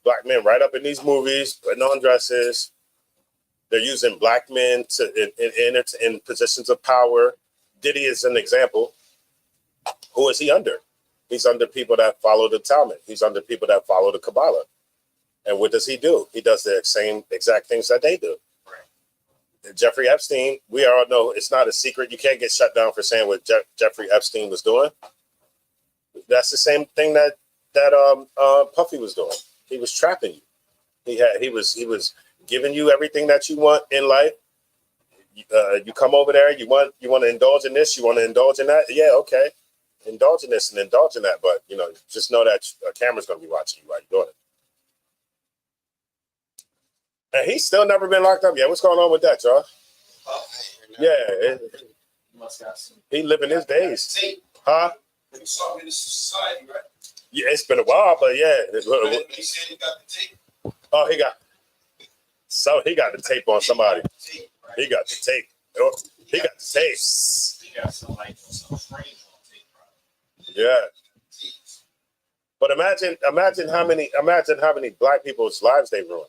black men right up in these movies, putting on dresses. They're using black men in positions of power. Diddy is an example. Who is he under? He's under people that follow the Talmud. He's under people that follow the Kabbalah. And what does he do? He does the same exact things that they do. Right. Jeffrey Epstein, we all know it's not a secret. You can't get shut down for saying what Jeffrey Epstein was doing. That's the same thing that Puffy was doing. He was trapping you. He was giving you everything that you want in life. You come over there, you want to indulge in this, you want to indulge in that. Yeah, okay. Indulge in this and indulge in that, but just know that a camera's going to be watching you while you're doing it. And he's still never been locked up yet. What's going on with that, y'all? Yeah, he living his days, huh? You saw him in the society, right? Yeah, it's been a while, but yeah. He said he got the tape. Oh, he got the tape on somebody. He got the tape. Oh, he got the tape. He got some strange on tape. Yeah. But imagine how many black people's lives they ruined.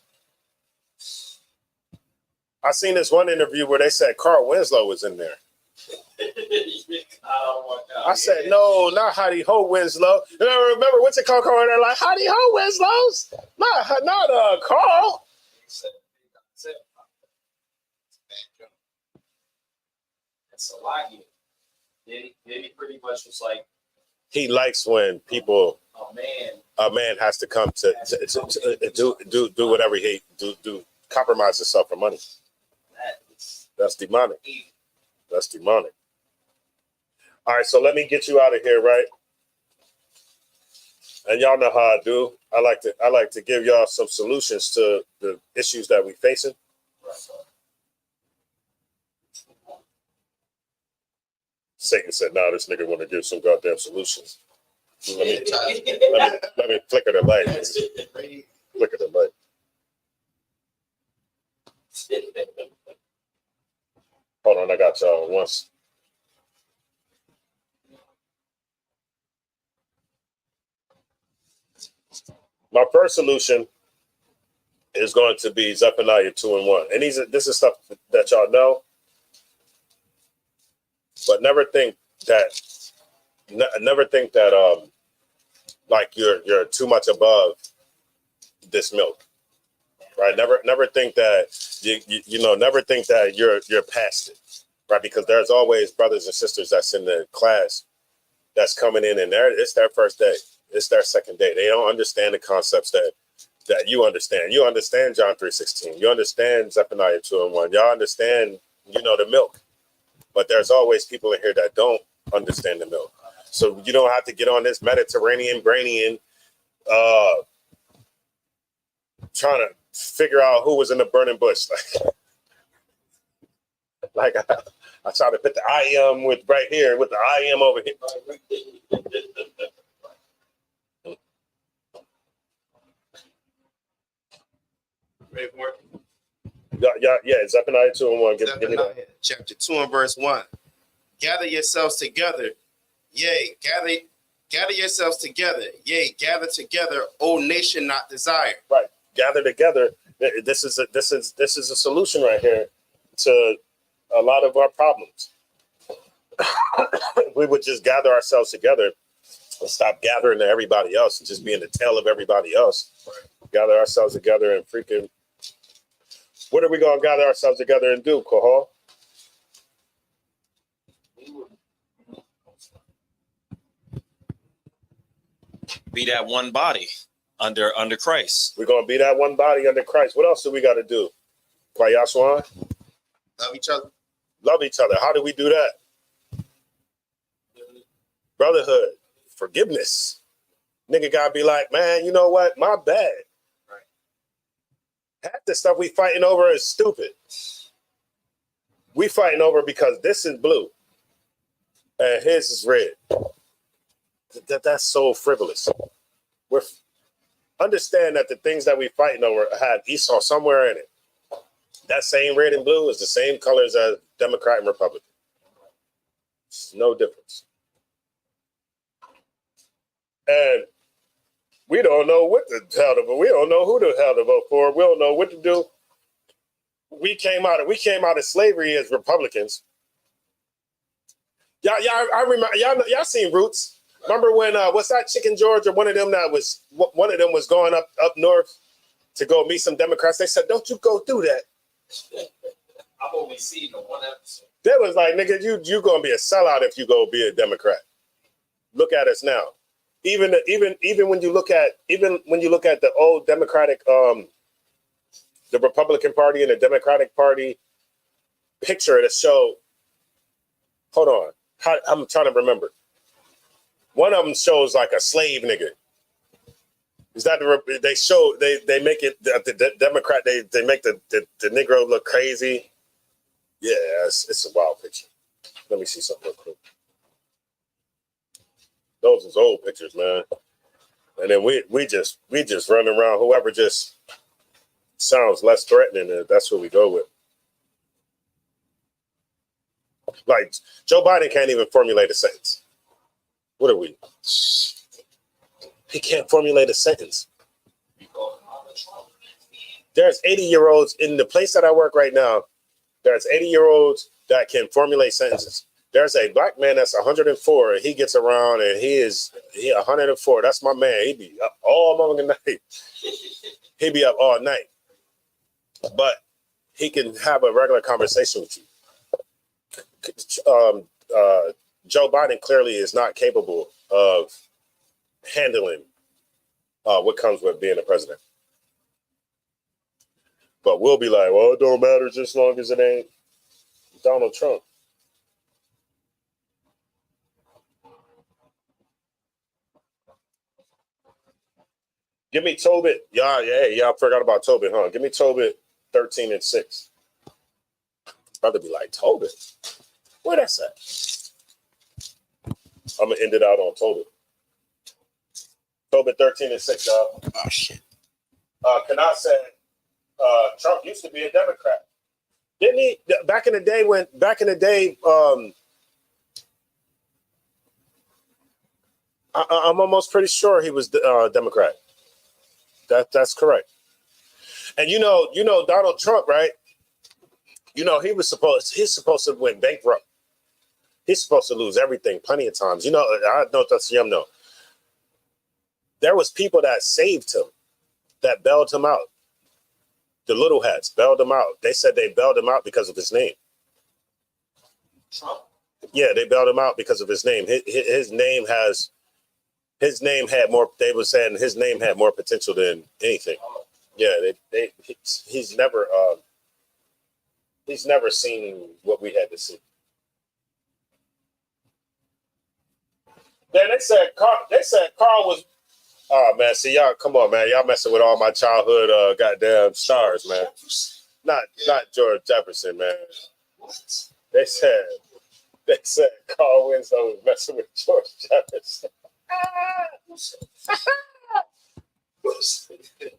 I seen this one interview where they said Carl Winslow was in there. I said, no, not Howdy Ho Winslow. And I remember what's it called? They're like, Howdy Ho Winslows? Not Carl. It's a lot here. Diddy pretty much was like, he likes when people a man has to come to do whatever he do compromise himself for money. That's demonic. That's demonic. All right, so let me get you out of here, right? And y'all know how I do. I like to give y'all some solutions to the issues that we facing. Satan said, "Nah, this nigga want to give some goddamn solutions." Let me flicker the light. Flicker the light. Hold on, I got y'all once. My first solution is going to be Zephaniah 2:1. And this is stuff that y'all know, but never think that like you're too much above this milk. Right? Never think that never think that you're past it. Right? Because there's always brothers and sisters that's in the class that's coming in and it's their first day. It's their second day. They don't understand the concepts that you understand. You understand John 3:16. You understand Zephaniah 2:1. Y'all understand, the milk. But there's always people in here that don't understand the milk. So you don't have to get on this Mediterranean brainian trying to figure out who was in the burning bush. Like I try to put the I am with right here with the I am over here. Ready for it? Yeah, Zephaniah 2:1. Give me that. Chapter 2 and verse 1. Gather yourselves together. Yea, gather yourselves together. Yea, gather together, O nation not desired. Right. Gather together. This is a solution right here to a lot of our problems. We would just gather ourselves together and stop gathering to everybody else and just being the tail of everybody else. Right. Gather ourselves together and freaking. What are we going to gather ourselves together and do, Kohol? Be that one body under Christ. We're going to be that one body under Christ. What else do we got to do? Kwayaswan? Love each other. Love each other. How do we do that? Brotherhood. Forgiveness. Nigga got to be like, man, you know what? My bad. Half the stuff we fighting over is stupid. We fighting over because this is blue and his is red. That's so frivolous. Understand that the things that we fighting over have Esau somewhere in it. That same red and blue is the same colors as Democrat and Republican. It's no difference. And We don't know what the hell to vote. We don't know who the hell to vote for. We don't know what to do. We came out of slavery as Republicans. I remember y'all seen Roots. Remember when what's that Chicken George or one of them was going up north to go meet some Democrats. They said, "Don't you go do that." I've only seen the one episode. That was like, nigga, you gonna be a sellout if you go be a Democrat. Look at us now. Even when you look at the old Democratic the Republican Party and the Democratic Party picture of the show. Hold on. I'm trying to remember. One of them shows like a slave nigga. Is that they make it the Democrat they make the Negro look crazy? Yeah, it's a wild picture. Let me see something real quick. Those is old pictures, man. And then we just run around. Whoever just sounds less threatening, that's who we go with. Like Joe Biden can't even formulate a sentence. What are we? He can't formulate a sentence. There's 80-year-olds in the place that I work right now. There's 80-year-olds that can formulate sentences. There's a black man that's 104. And he gets around and he 104. That's my man. He be up all morning night. He be up all night. But he can have a regular conversation with you. Joe Biden clearly is not capable of handling what comes with being a president. But we'll be like, well, it don't matter just as long as it ain't Donald Trump. Give me Tobit. Y'all forgot about Tobit, huh? Give me Tobit 13 and 6. Brother be like, Tobit? Where that's at? I'm going to end it out on Tobit. Tobit 13 and 6, y'all. Oh, shit. Kanat said, Trump used to be a Democrat. Didn't he? Back in the day, I'm almost pretty sure he was Democrat. That's correct. And you know Donald Trump, right? You know, he's supposed to went bankrupt. He's supposed to lose everything plenty of times. You know, I don't know if that's yum no. There was people that saved him, that bailed him out. The little hats bailed him out. They said they bailed him out because of his name. Trump? Yeah, they bailed him out because of his name. His name had more. They were saying his name had more potential than anything. Yeah, he's never seen what we had to see. Then they said Carl was. Oh man, see y'all. Come on, man. Y'all messing with all my childhood goddamn stars, man. Not George Jefferson, man. What? They said Carl Winslow was messing with George Jefferson.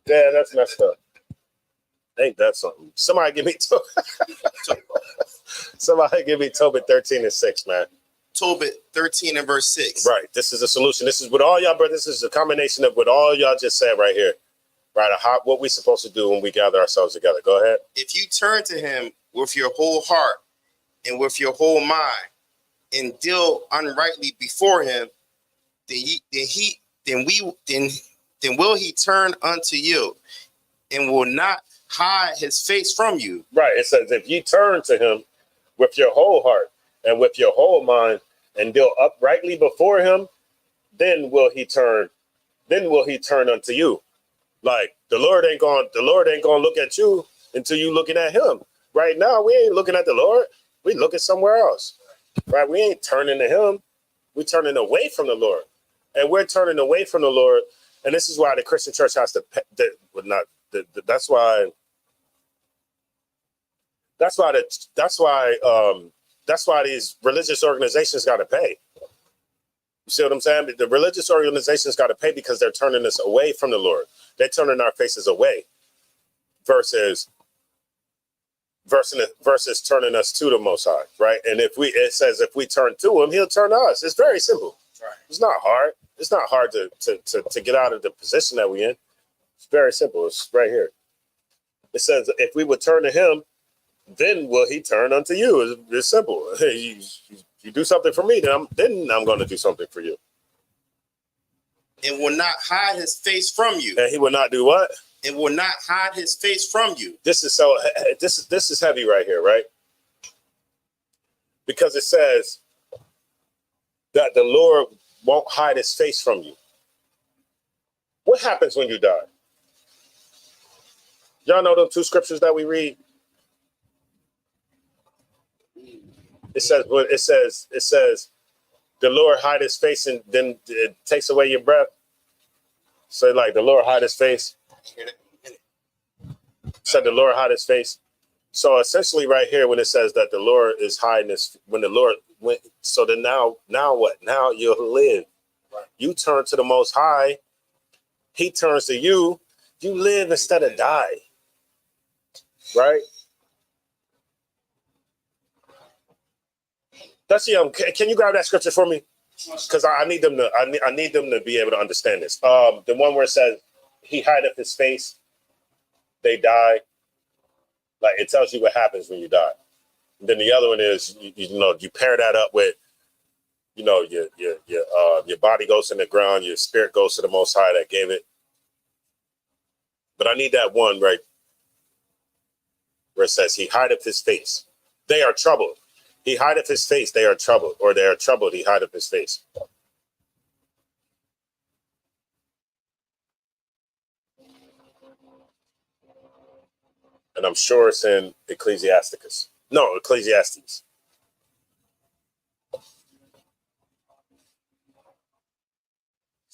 Damn, that's messed up. Ain't that something? Somebody give me Tobit 13 and 6, man. Tobit 13 and verse 6. Right. This is a solution. This is what all y'all, brothers. This is a combination of what all y'all just said right here. Right. What we supposed to do when we gather ourselves together. Go ahead. If you turn to him with your whole heart and with your whole mind and deal unrightly before him, then will he turn unto you and will not hide his face from you. Right. It says if you turn to him with your whole heart and with your whole mind and deal uprightly before him, then will he turn unto you. Like the Lord ain't gonna look at you until you looking at him. Right now, we ain't looking at the Lord. We looking somewhere else. Right? We ain't turning to him. We're turning away from the Lord. And we're turning away from the Lord. And this is why the Christian church has to that's why these religious organizations got to pay. You see what I'm saying? The religious organizations got to pay because they're turning us away from the Lord. They're turning our faces away versus turning us to the Most High, right? And it says if we turn to him, he'll turn to us. It's very simple. Right. It's not hard. It's not hard to get out of the position that we're in. It's very simple. It's right here. It says, if we would turn to him, then will he turn unto you? It's simple. Hey, you do something for me, then I'm going to do something for you. And will not hide his face from you. And he will not do what? It will not hide his face from you. This is heavy right here, right? Because it says that the Lord won't hide his face from you. What happens when you die? Y'all know those two scriptures that we read? It says the Lord hide his face and then it takes away your breath. So like the Lord hide his face. Said the Lord hide his face. So essentially right here when it says that the Lord is hiding his, when the Lord went, so then now what? Now you'll live. You turn to the Most High. He turns to you. You live instead of die. Right? That's can you grab that scripture for me? Because I need them to be able to understand this. The one where it says he hideth his face, they die. Like it tells you what happens when you die. And then the other one is you pair that up with your body goes in the ground, your spirit goes to the Most High that gave it. But I need that one right where it says he hideth his face. They are troubled. He hideth his face, they are troubled. Or they are troubled, he hideth his face. And I'm sure it's in Ecclesiasticus. No, Ecclesiastes.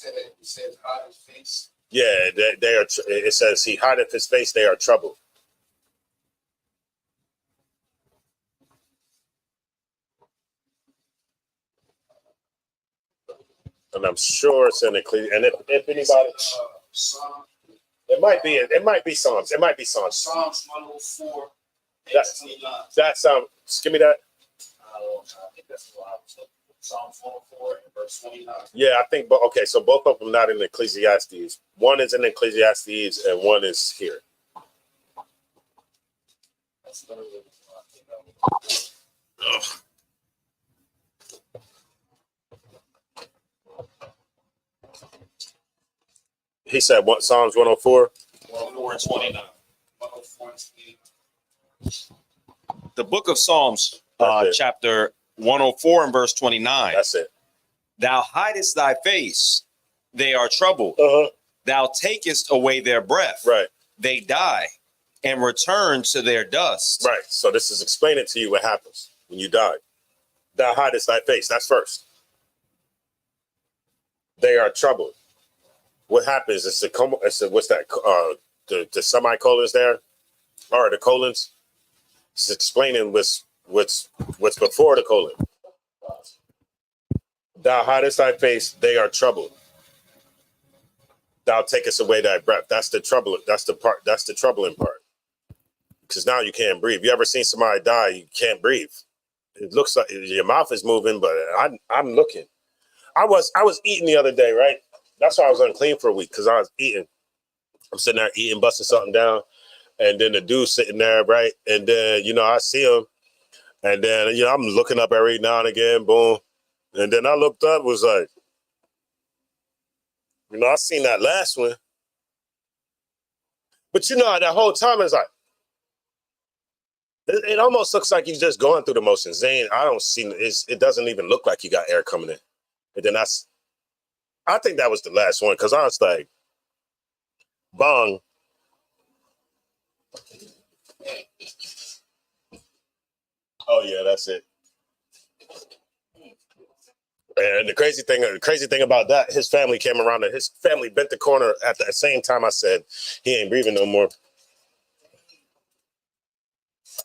It says hide his face. Yeah, they are. It says he hideth his face, they are troubled. And I'm sure it's in Ecclesiastes. And if anybody, it might be Psalms. It might be Psalms. Psalms 104. That sound. Just give me that. I think that's what I was looking for. Psalms 104 and verse 29. Yeah, I think. But okay, so both of them not in Ecclesiastes. One is in Ecclesiastes, and one is here. That's the He said what? Psalms 104. 104 and 29. 104 and 29. The book of Psalms, That's it. chapter 104 and verse 29. That's it. Thou hidest thy face, they are troubled. Thou takest away their breath. Right. They die and return to their dust. Right. So this is explaining to you what happens when you die. Thou hidest thy face. That's first. They are troubled. What happens is what's that? The semicolons there, or the colons. It's explaining what's before the colon. Thou hidest thy face, they are troubled. Thou takest away thy breath. That's the trouble. That's the part. That's the troubling part. Because now you can't breathe. You ever seen somebody die? You can't breathe. It looks like your mouth is moving, but I'm looking. I was eating the other day, right? That's why I was unclean for a week, because I was eating. I'm sitting there eating, busting something down, and then the dude's sitting there, right? And then I see him, and then I'm looking up every now and again, boom, and then I looked up, was like, I seen that last one, but that whole time it's like. It almost looks like he's just going through the motions. I don't see it doesn't even look like you got air coming in. And then I think that was the last one, because I was like, bong. Oh yeah, that's it. And the crazy thing about that, his family came around and his family bent the corner at the same time I said he ain't breathing no more.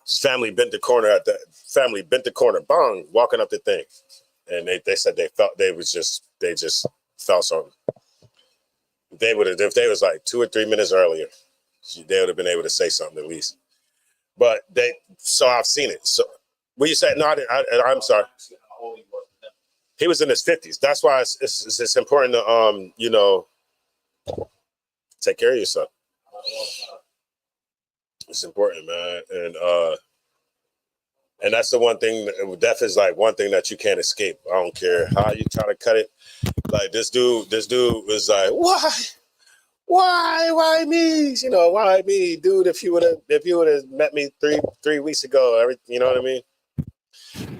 His family bent the corner, bong, walking up the thing. And they said they just felt something. If they was like 2 or 3 minutes earlier, they would have been able to say something at least. But so I've seen it. So what you said? No, I'm sorry. He was in his 50s. That's why it's important to take care of yourself. It's important, man. And that's the one thing. Death is like one thing that you can't escape. I don't care how you try to cut it. Like this dude was like, why me? Why me, dude? If you would have met me three weeks ago, you know what I mean?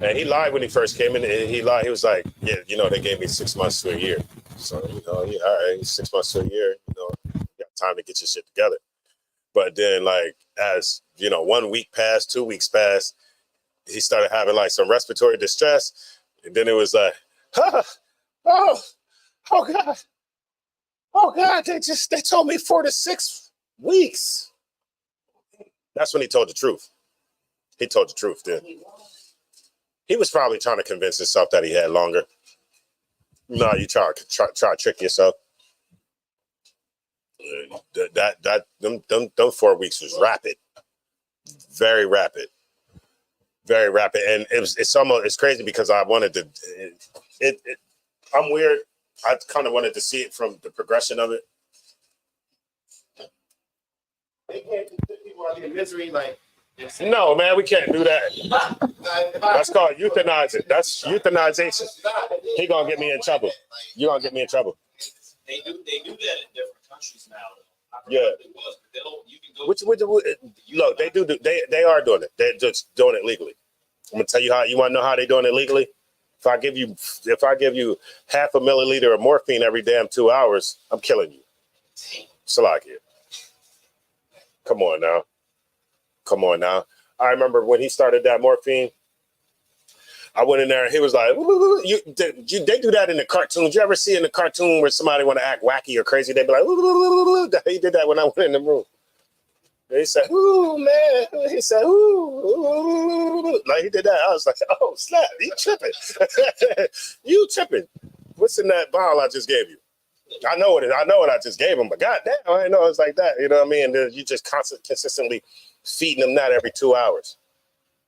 And he lied when he first came in. He lied. He was like, yeah, they gave me 6 months to a year. So all right, 6 months to a year. You got time to get your shit together. But then, like, as 1 week passed, 2 weeks passed, he started having like some respiratory distress, and then it was like, oh God, they told me 4 to 6 weeks. That's when he told the truth. He told the truth then. He was probably trying to convince himself that he had longer. No, you try to trick yourself. Them 4 weeks was rapid, very rapid, very rapid, and it's crazy because I wanted to. I'm weird. I kind of wanted to see it from the progression of it. They can't put people out in misery like. No, man, we can't do that. That's called euthanizing. That's euthanization. He gonna get me in trouble. You gonna get me in trouble. They do that in different countries now. Yeah. Look, they are doing it. They're just doing it legally. I'm gonna tell you how. You want to know how they're doing it legally? If I give you half a milliliter of morphine every damn 2 hours, I'm killing you. Salakia. Come on now. I remember when he started that morphine. I went in there and he was like, they do that in the cartoons. You ever see in the cartoon where somebody want to act wacky or crazy? They be like, he did that when I went in the room. He said, ooh, man. He said, ooh. Like he did that. I was like, oh, snap. You tripping. You tripping. What's in that bottle I just gave you? I know what I just gave him, but goddamn, I didn't know it's like that. You know what I mean? And you just consistently feeding them that every 2 hours.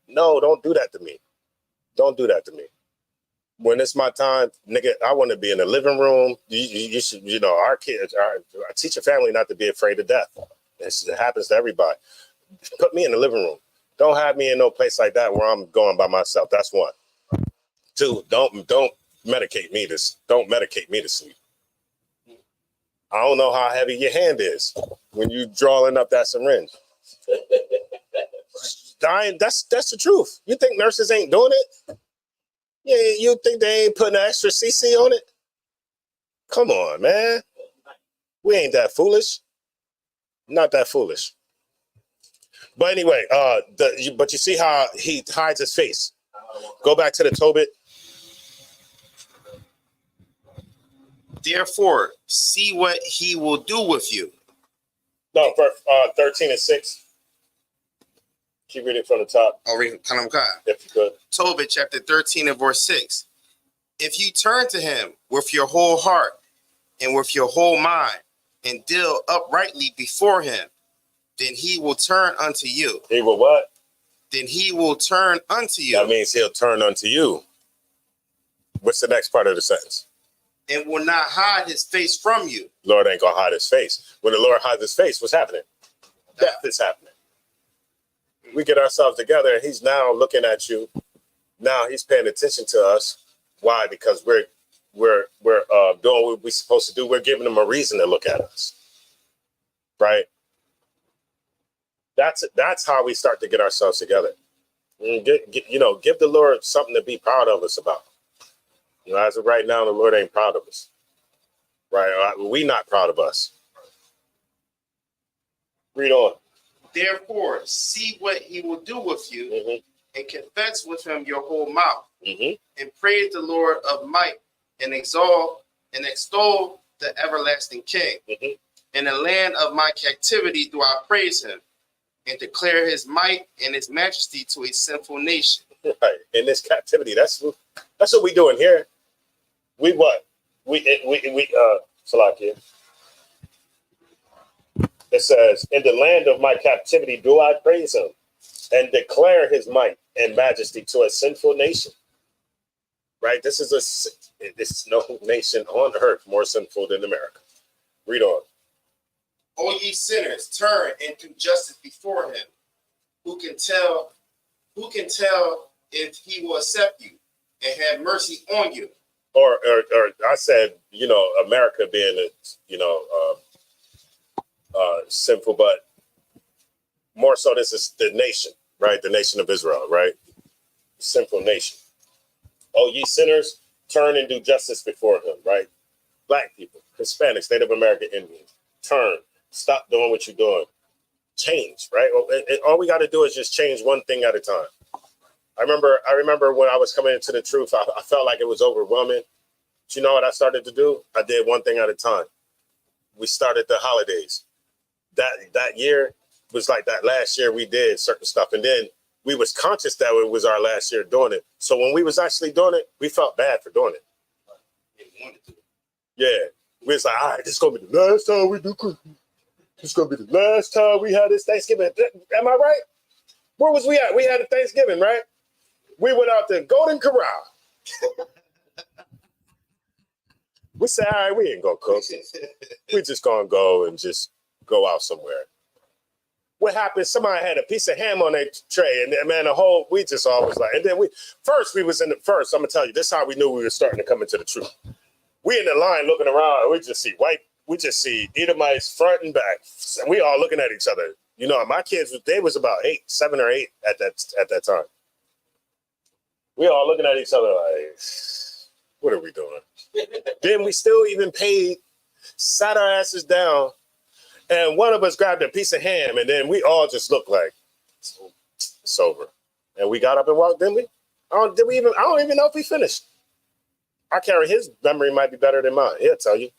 No, don't do that to me. Don't do that to me. When it's my time, nigga, I want to be in the living room. You should, our kids, I teach your family not to be afraid of death. It happens to everybody. Put me in the living room. Don't have me in no place like that where I'm going by myself. That's one. Two, don't medicate me to sleep. I don't know how heavy your hand is when you drawing up that syringe. Dying, that's the truth. You think nurses ain't doing it? Yeah, you think they ain't putting an extra CC on it? Come on, man. We ain't that foolish. Not that foolish. But anyway, but you see how he hides his face. Go back to the Tobit. Therefore, see what he will do with you. No, for 13 and 6. Keep reading from the top. I'll read Kalamkai. If you could. Tobit chapter 13 and verse 6. If you turn to him with your whole heart and with your whole mind and deal uprightly before him, then he will turn unto you. He will what? Then he will turn unto you. That means he'll turn unto you. What's the next part of the sentence? And will not hide his face from you. Lord ain't gonna hide his face. When the Lord hides his face, what's happening? Death is happening. We get ourselves together and he's now looking at you. Now he's paying attention to us. Why? Because we're doing what we're supposed to do. We're giving him a reason to look at us. Right? That's how we start to get ourselves together. And give the Lord something to be proud of us about. As of right now, the Lord ain't proud of us. Right? We not proud of us. Read on. Therefore, see what he will do with you, and confess with him your whole mouth, and praise the Lord of might, and extol the everlasting King. In the land of my captivity do I praise him, and declare his might and his majesty to a sinful nation. Right. In this captivity, that's what we doing here. We what? We Salakia. It says, in the land of my captivity do I praise him and declare his might and majesty to a sinful nation. right? This no nation on earth more sinful than America. Read on. O ye sinners, turn and do justice before him. Who can tell if he will accept you and have mercy on you? Or I said, America being sinful, but more so this is the nation, right? The nation of Israel, right? Sinful nation. Oh, ye sinners, turn and do justice before him, right? Black people, Hispanics, Native American Indians, turn, stop doing what you're doing. Change, right? All we got to do is just change one thing at a time. I remember when I was coming into the truth, I felt like it was overwhelming. But you know what I started to do? I did one thing at a time. We started the holidays. That year was like that last year we did certain stuff. And then we was conscious that it was our last year doing it. So when we was actually doing it, we felt bad for doing it. Yeah. We was like, all right, this is going to be the last time we do Christmas. This is going to be the last time we had this Thanksgiving. Am I right? Where was we at? We had a Thanksgiving, right? We went out to Golden Corral. We said, all right, we ain't going to cook. We just going to go and just go out somewhere. What happened? Somebody had a piece of ham on their tray, and man, we just always like, and then we was in the first. I'm gonna tell you, this is how we knew we were starting to come into the truth. We in the line looking around, and we just see Edomites front and back, and we all looking at each other. My kids, they was about 7 or 8 at that time. We all looking at each other like, what are we doing? Then we still even paid, sat our asses down. And one of us grabbed a piece of ham, and then we all just looked like it's over. And we got up and walked, didn't we? I don't even know if we finished. I carry his memory might be better than mine. He'll tell you.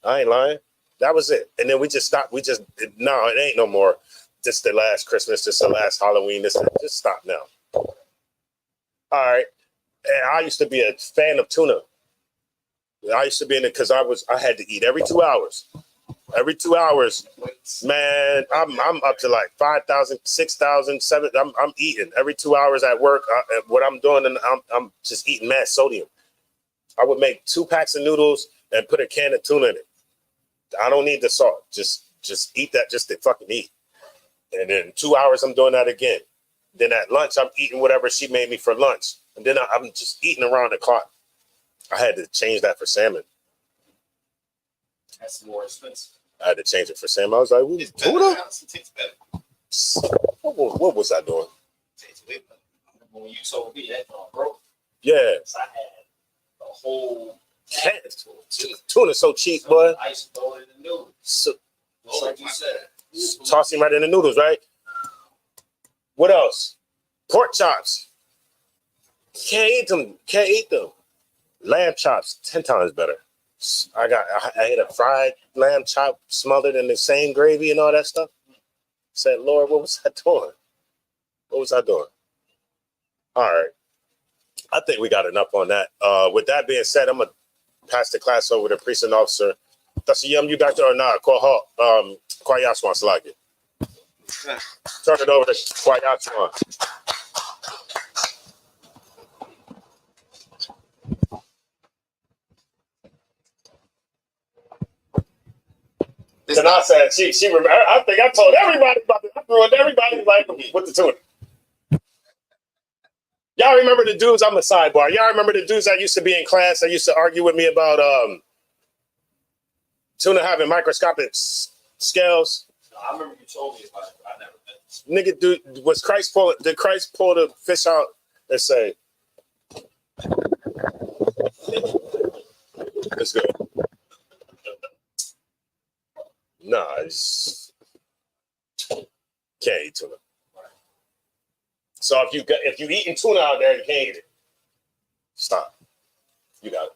I ain't lying. That was it. And then we just stopped. It ain't no more. Just the last Christmas, just the last Halloween. Just stop now. All right. And I used to be a fan of tuna. I used to be in it because I had to eat every 2 hours. Every 2 hours, man, I'm up to like 5,000, 6,000, 7,000. I'm eating every 2 hours at work. What I'm doing, and I'm just eating mad sodium. I would make 2 packs of noodles and put a can of tuna in it. I don't need the salt. Just eat that just to fucking eat. And then 2 hours, I'm doing that again. Then at lunch, I'm eating whatever she made me for lunch. And then I'm just eating around the clock. I had to change that for salmon. That's more expensive. I had to change it for salmon. I was like, It's better. It tastes better. What was I doing? It tastes way better. When you told me that, bro, Yeah. I had a whole Tuna so cheap, boy. I used to throw it in the noodles. So, Just like you said. toss him right in the noodles, right? What else? Pork chops. Can't eat them. Lamb chops, 10 times better. I ate a fried lamb chop smothered in the same gravy and all that stuff. Said, Lord, what was I doing? What was I doing? All right. I think we got enough on that. With that being said, I'm going to pass the class over to precinct officer. That's a you doctor or not? Kwayaswan Salaki. Turn it over to Kwayaswan. And I said, she remember. I think I told everybody about it. I ruined everybody's life with the tuna. Y'all remember the dudes? I'm a sidebar. Y'all remember the dudes that used to be in class that used to argue with me about tuna having microscopic scales? I remember you told me about it, but I never been. Nigga, dude, did Christ pull the fish out and say, let's go? Nah, can't eat tuna. So if you eating tuna out there, you can't eat it. Stop. You got it.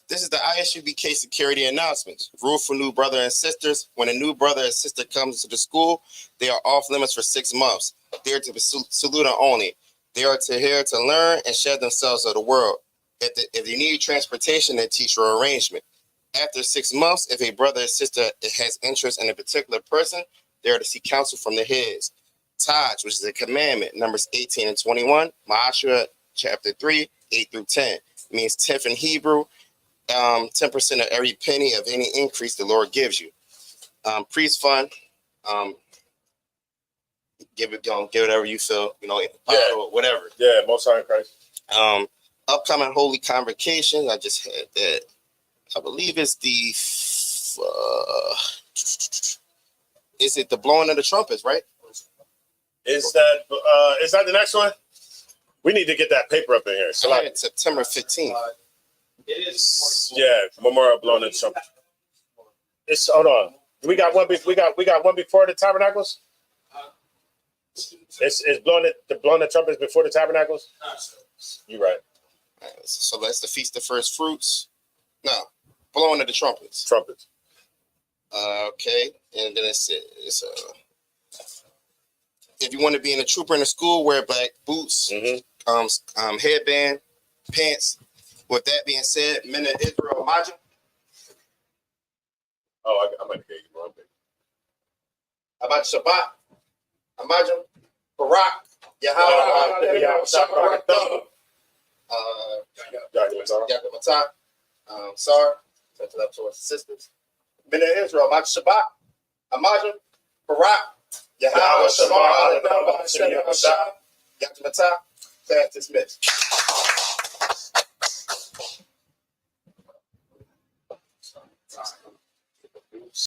This is the ISUBK security announcements. Rule for new brother and sisters. When a new brother and sister comes to the school, they are off limits for 6 months. They are to be saluted only. They are here to learn and shed themselves of the world. If they need transportation and teacher arrangement. After 6 months, if a brother or sister has interest in a particular person, they are to seek counsel from the heads. Taj, which is a commandment, Numbers 18 and 21, Maashua chapter 3, 8 through 10. means tenth in Hebrew. 10% of every penny of any increase the Lord gives you. Priest fund, give it whatever you feel, whatever. Yeah, Most High in Christ. Upcoming holy convocations. I just had that. I believe it's the is it the blowing of the trumpets, right? Is that the next one? We need to get that paper up in here. So I had September 15th. It is. Yeah, memorial blowing the trumpet. It's hold on. We got one. We got one before the tabernacles. It's blowing the trumpets before the tabernacles. You're right. So that's the Feast of First Fruits. No, blowing of the trumpets. Trumpets. Okay, and then it's if you want to be in a trooper in a school, wear black boots, headband, pants. With that being said, men of Israel, Majah. Oh, I might have gave you wrong. About Shabbat, Amajah, Barak, Yahweh, Yakamata, Sar, sent it up towards the sisters. Men of Israel, Majah Shabbat, Amajah, Barak, Yahweh, Yakamata, class dismissed.